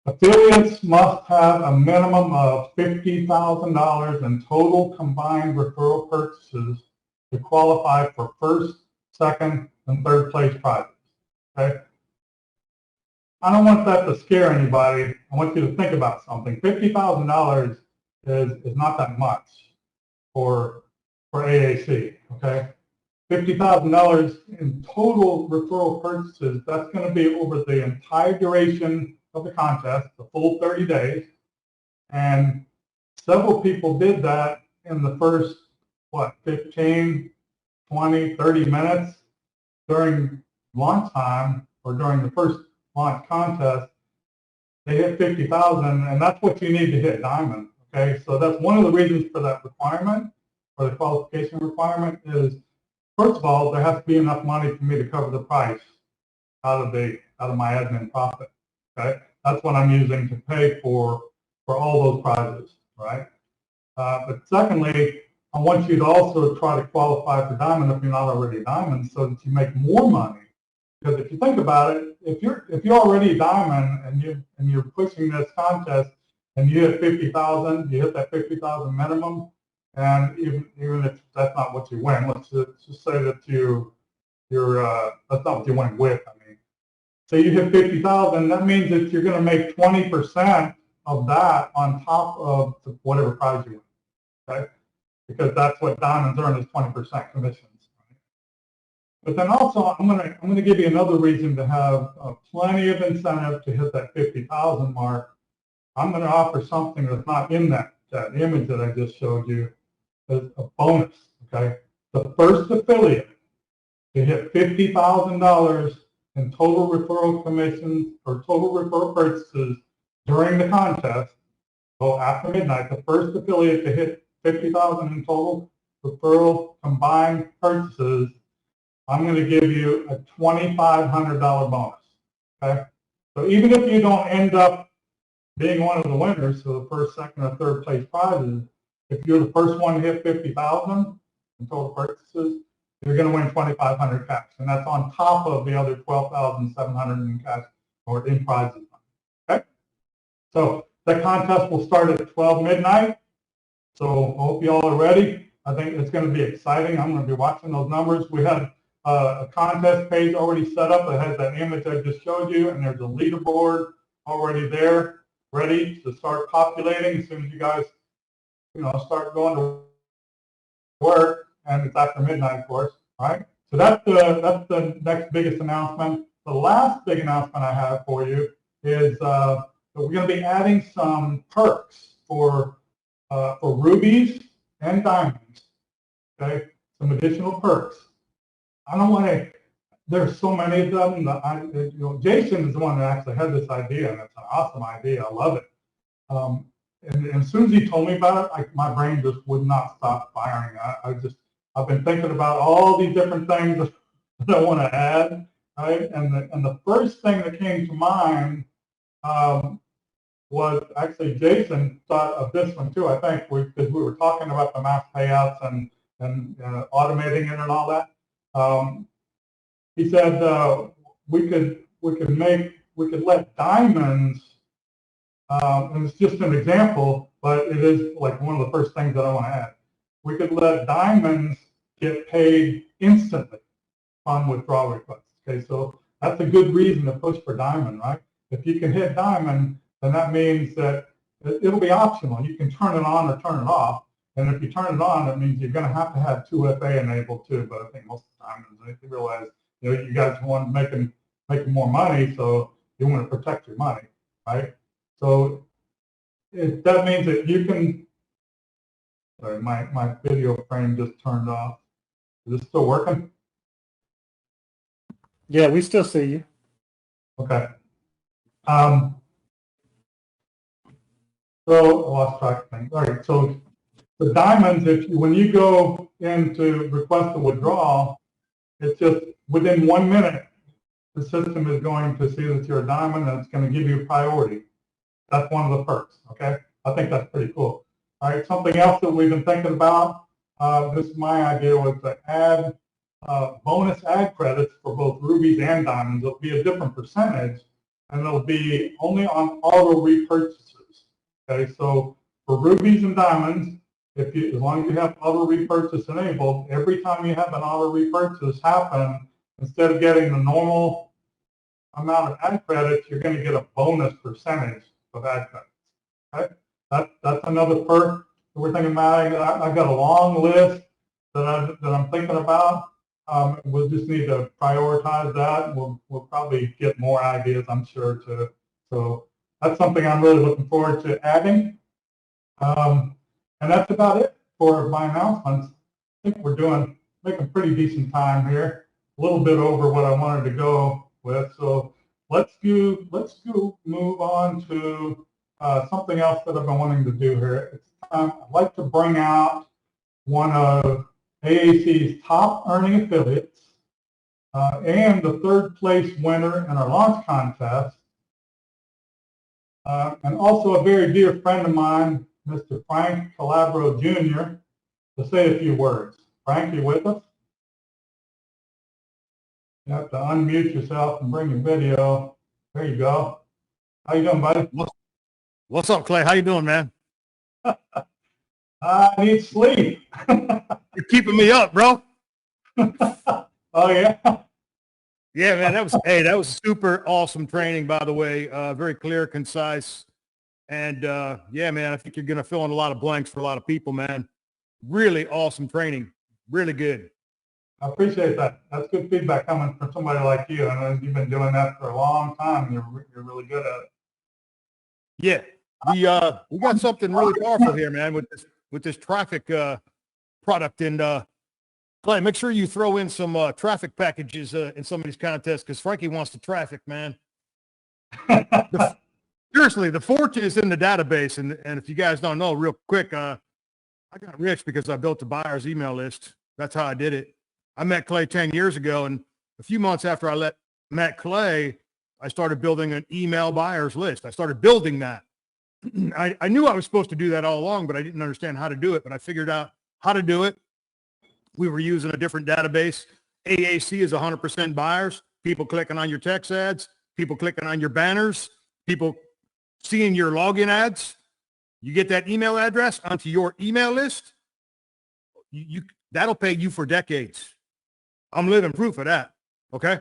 affiliates must have a minimum of $50,000 in total combined referral purchases to qualify for first, second, and third place prizes. Okay? I don't want that to scare anybody. I want you to think about something. $50,000 is not that much for AAC. Okay? $50,000 in total referral purchases, that's going to be over the entire duration of the contest, the full 30 days. And several people did that in the first, 15, 20, 30 minutes during launch time or during the first launch contest. They hit 50,000, and that's what you need to hit diamond. Okay, so that's one of the reasons for that requirement, or the qualification requirement is, first of all, there has to be enough money for me to cover the price out of my admin profit. Okay, that's what I'm using to pay for all those prizes, right? But secondly, I want you to also try to qualify for diamond if you're not already diamond, so that you make more money. Because if you think about it, if you're already diamond and you're pushing this contest and you hit 50,000, you hit that 50,000 minimum. And even if that's not what you win, let's just say that that's not what you win with. I mean, so you hit 50,000. That means that you're going to make 20% of that on top of whatever prize you win, okay? Because that's what diamonds earn, is 20% commissions. Right? But then also, I'm going to give you another reason to have plenty of incentive to hit that 50,000 mark. I'm going to offer something that's not in that image that I just showed you. A bonus, okay? The first affiliate to hit $50,000 in total referral commissions or total referral purchases during the contest, so after midnight, the first affiliate to hit $50,000 in total referral combined purchases, I'm going to give you a $2,500 bonus, okay? So even if you don't end up being one of the winners, so the first, second, or third place prizes, if you're the first one to hit 50,000 in total purchases, you're going to win 2,500 cash, and that's on top of the other 12,700 in cash or in prizes. Okay, so the contest will start at 12 midnight. So I hope you all are ready. I think it's going to be exciting. I'm going to be watching those numbers. We have a contest page already set up that has that image I just showed you, and there's a leaderboard already there, ready to start populating as soon as you guys start going to work, and it's after midnight, of course, right? So that's the next biggest announcement. The last big announcement I have for you is that we're going to be adding some perks for rubies and diamonds. Okay, some additional perks. I don't want to. There's so many of them. Jason is the one that actually had this idea, and it's an awesome idea. I love it. And as soon as he told me about it, my brain just would not stop firing. I've been thinking about all these different things that I want to add. right? And the first thing that came to mind was actually Jason thought of this one too. I think because we were talking about the mass payouts and automating it and all that. He said we could let diamonds. And it's just an example, but it is like one of the first things that I want to add. We could let diamonds get paid instantly on withdrawal requests. Okay, so that's a good reason to push for diamond, right? If you can hit diamond, then that means that it'll be optional. You can turn it on or turn it off. And if you turn it on, that means you're going to have 2FA enabled too. But I think most of the diamonds, they realize, you guys want making more money, so you want to protect your money, right? So that means that you can. Sorry, my video frame just turned off. Is this still working? Yeah, we still see you. Okay. So I lost track of things. All right. So the diamonds, when you go in to request a withdrawal, it's just within 1 minute, the system is going to see that you're a diamond and it's going to give you a priority. That's one of the perks. Okay. I think that's pretty cool. All right. Something else that we've been thinking about. This is my idea, was to add bonus ad credits for both rubies and diamonds. It'll be a different percentage, and it'll be only on auto repurchases. Okay, so for rubies and diamonds, as long as you have auto repurchase enabled, every time you have an auto repurchase happen, instead of getting the normal amount of ad credits, you're going to get a bonus percentage of ad credits. Okay, that's another perk that we're thinking about. I've got a long list that I'm thinking about. We'll just need to prioritize that. We'll probably get more ideas, I'm sure, too. So that's something I'm really looking forward to adding. And that's about it for my announcements. I think we're making pretty decent time here. A little bit over what I wanted to go with. So let's move on to something else that I've been wanting to do here. It's time. I'd like to bring out one of AAC's top earning affiliates and the third place winner in our launch contest, and also a very dear friend of mine, Mr. Frank Calabro Jr., to say a few words. Frank, you with us? You have to unmute yourself and bring your video. There you go. How you doing, buddy? What's up, Clay? How you doing, man? I need sleep. You're keeping me up, bro. Oh, yeah? Yeah, man, that was super awesome training, by the way. Very clear, concise. And yeah, man, I think you're going to fill in a lot of blanks for a lot of people, man. Really awesome training. Really good. I appreciate that. That's good feedback coming from somebody like you. I know you've been doing that for a long time. You're really good at it. Yeah, we got something really powerful here, man, with this traffic product. And Clay, make sure you throw in some traffic packages in some of these contests, because Frankie wants the traffic, man. Seriously, the fortune is in the database. And if you guys don't know, real quick, I got rich because I built a buyer's email list. That's how I did it. I met Clay 10 years ago, and a few months after I met Clay, I started building an email buyer's list. I started building that. I knew I was supposed to do that all along, but I didn't understand how to do it. But I figured out how to do it. We were using a different database. AAC is 100% buyers, people clicking on your text ads, people clicking on your banners, people seeing your login ads. You get that email address onto your email list. That'll pay you for decades. I'm living proof of that. Okay.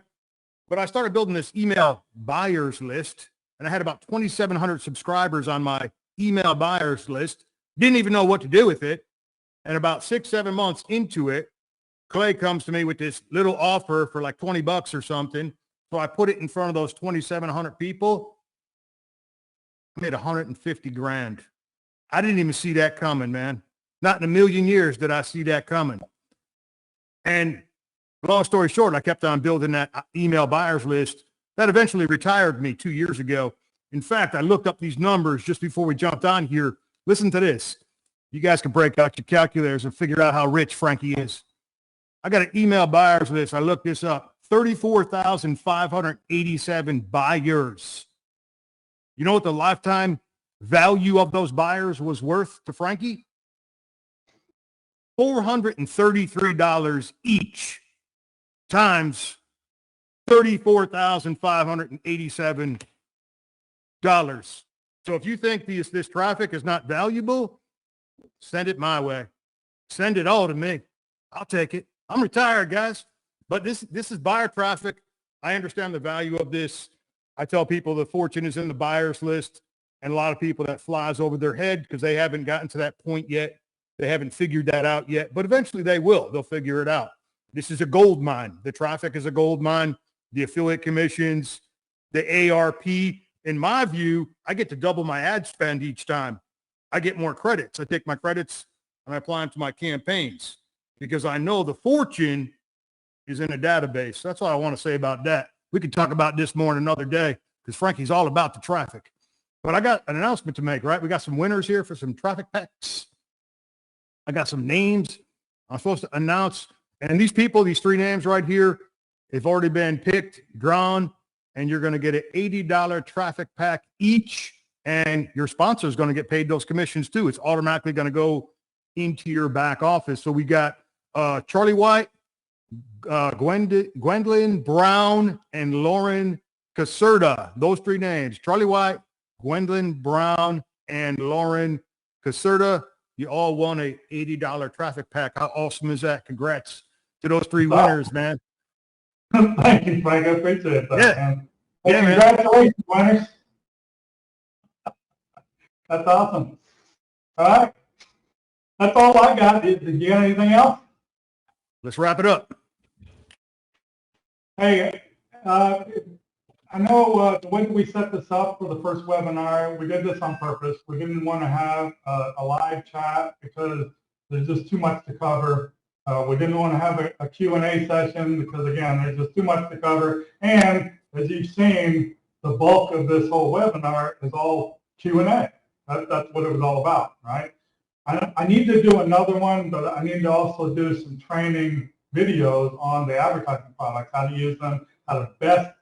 But I started building this email buyers list, and I had about 2,700 subscribers on my email buyers list. Didn't even know what to do with it. And about 6-7 months into it, Clay comes to me with this little offer for like $20 or something. So I put it in front of those 2,700 people. I made 150 grand. I didn't even see that coming, man. Not in a million years did I see that coming. And long story short, I kept on building that email buyers list. That eventually retired me 2 years ago. In fact, I looked up these numbers just before we jumped on here. Listen to this. You guys can break out your calculators and figure out how rich Frankie is. I got an email buyers list. I looked this up. 34,587 buyers. You know what the lifetime value of those buyers was worth to Frankie? $433 each times $34,587. So if you think this traffic is not valuable, send it my way. Send it all to me. I'll take it. I'm retired, guys. But this is buyer traffic. I understand the value of this. I tell people the fortune is in the buyers list, and a lot of people that flies over their head because they haven't gotten to that point yet. They haven't figured that out yet, but eventually they will. They'll figure it out. This is a gold mine. The traffic is a gold mine. The affiliate commissions, the ARP. In my view, I get to double my ad spend each time. I get more credits. I take my credits and I apply them to my campaigns because I know the fortune is in a database. That's all I want to say about that. We can talk about this more in another day because Frankie's all about the traffic. But I got an announcement to make, right? We got some winners here for some traffic packs. I got some names I'm supposed to announce. And these people, these three names right here, they've already been picked, drawn, and you're going to get an $80 traffic pack each. And your sponsor is going to get paid those commissions too. It's automatically going to go into your back office. So we got Charlie White, Gwendolyn Brown, and Lauren Caserta. Those three names, Charlie White, Gwendolyn Brown, and Lauren Caserta. You all won a $80 traffic pack. How awesome is that? Congrats to those three winners, man. Thank you, Frank. I appreciate that. Yeah. Man. Hey, congratulations, winners. That's awesome. All right. That's all I got. Did you got anything else? Let's wrap it up. Hey, I know the way that we set this up for the first webinar, we did this on purpose. We didn't want to have a live chat because there's just too much to cover. We didn't want to have a Q&A session because, again, there's just too much to cover. And as you've seen, the bulk of this whole webinar is all Q&A. That's what it was all about, right? I need to do another one, but I need to also do some training videos on the advertising products, how to use them, how to best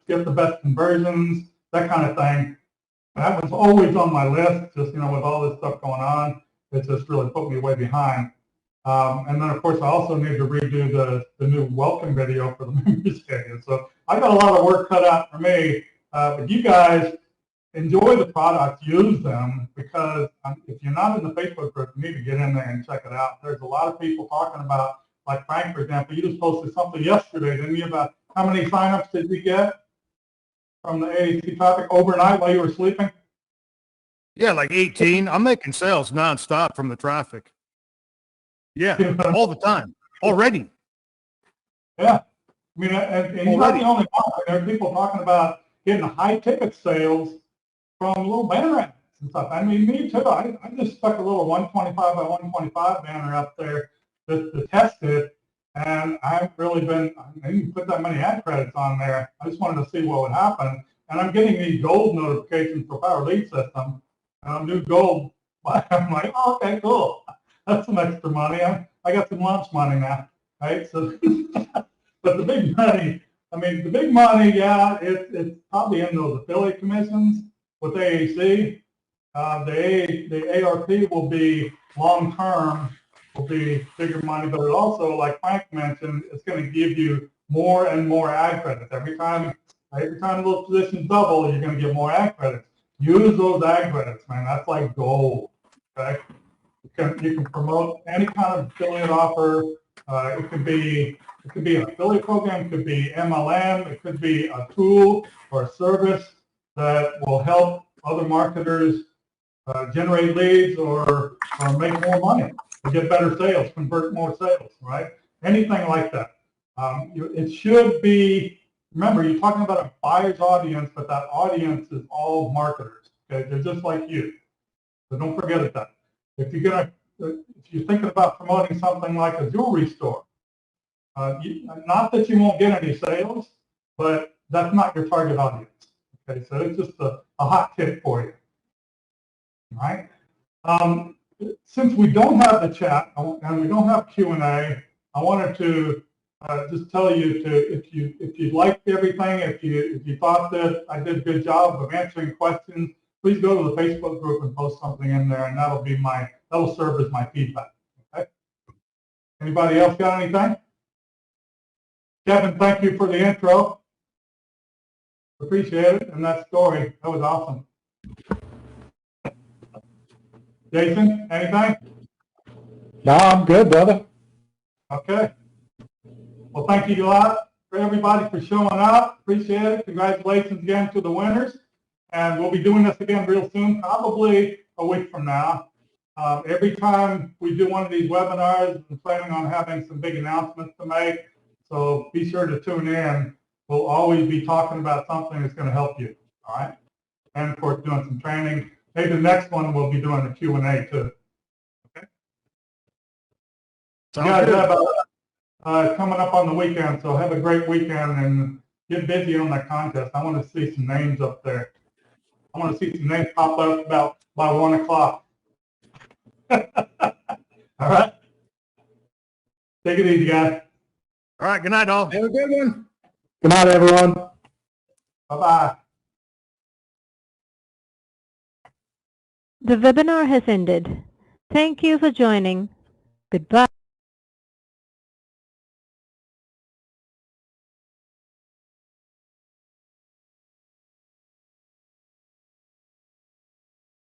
get the best conversions, that kind of thing. That was always on my list, just, with all this stuff going on, it just really put me way behind. And then, of course, I also need to redo the new welcome video for the members area. So I got a lot of work cut out for me, but you guys enjoy the products, use them, because if you're not in the Facebook group, you need to get in there and check it out. There's a lot of people talking about, like Frank, for example, you just posted something yesterday, didn't you, about how many signups did you get from the AAC traffic overnight while you were sleeping? Yeah, like 18. I'm making sales nonstop from the traffic. Yeah, all the time, already. Yeah. I mean, and you're not the only one. There are people talking about getting high-ticket sales from little banner ads and stuff. I mean, me too. I just stuck a little 125 by 125 banner up there to test it, and I haven't really been, I didn't put that many ad credits on there. I just wanted to see what would happen. And I'm getting these gold notifications for Power Lead System, and I'm new gold. I'm like, oh, okay, cool. That's some extra money. I got some lunch money now, right? So, but the big money, the big money, yeah, it's probably in those affiliate commissions with AAC. The ARP will be long-term, will be bigger money, but it also, like Frank mentioned, it's going to give you more and more ad credits. Every time those positions double, you're going to get more ad credits. Use those ad credits, man. That's like gold, okay? You can promote any kind of affiliate offer. It could be an affiliate program, it could be MLM, it could be a tool or a service that will help other marketers generate leads or make more money, or get better sales, convert more sales, right? Anything like that. It should be, remember, you're talking about a buyer's audience, but that audience is all marketers, okay? They're just like you. So don't forget that. If you're thinking about promoting something like a jewelry store, not that you won't get any sales, but that's not your target audience. Okay, so it's just a hot tip for you. All right. Since we don't have the chat and we don't have Q&A, I wanted to just tell you if you liked everything, if you thought that I did a good job of answering questions, please go to the Facebook group and post something in there, and that'll serve as my feedback. Okay. Anybody else got anything? Kevin, thank you for the intro. Appreciate it, and that story, that was awesome. Jason, anything? No, I'm good, brother. Okay. Well, thank you a lot for everybody for showing up. Appreciate it. Congratulations again to the winners. And we'll be doing this again real soon, probably a week from now. Every time we do one of these webinars, I'm planning on having some big announcements to make. So be sure to tune in. We'll always be talking about something that's going to help you. All right. And of course, doing some training. Maybe the next one we'll be doing a Q&A too. Okay. Sounds guys good. have coming up on the weekend, so have a great weekend and get busy on that contest. I want to see some names up there. I want to see some names pop up about by 1 o'clock. All right. Take it easy, guys. All right. Good night, all. Have a good one. Good night, everyone. Bye-bye. The webinar has ended. Thank you for joining. Goodbye.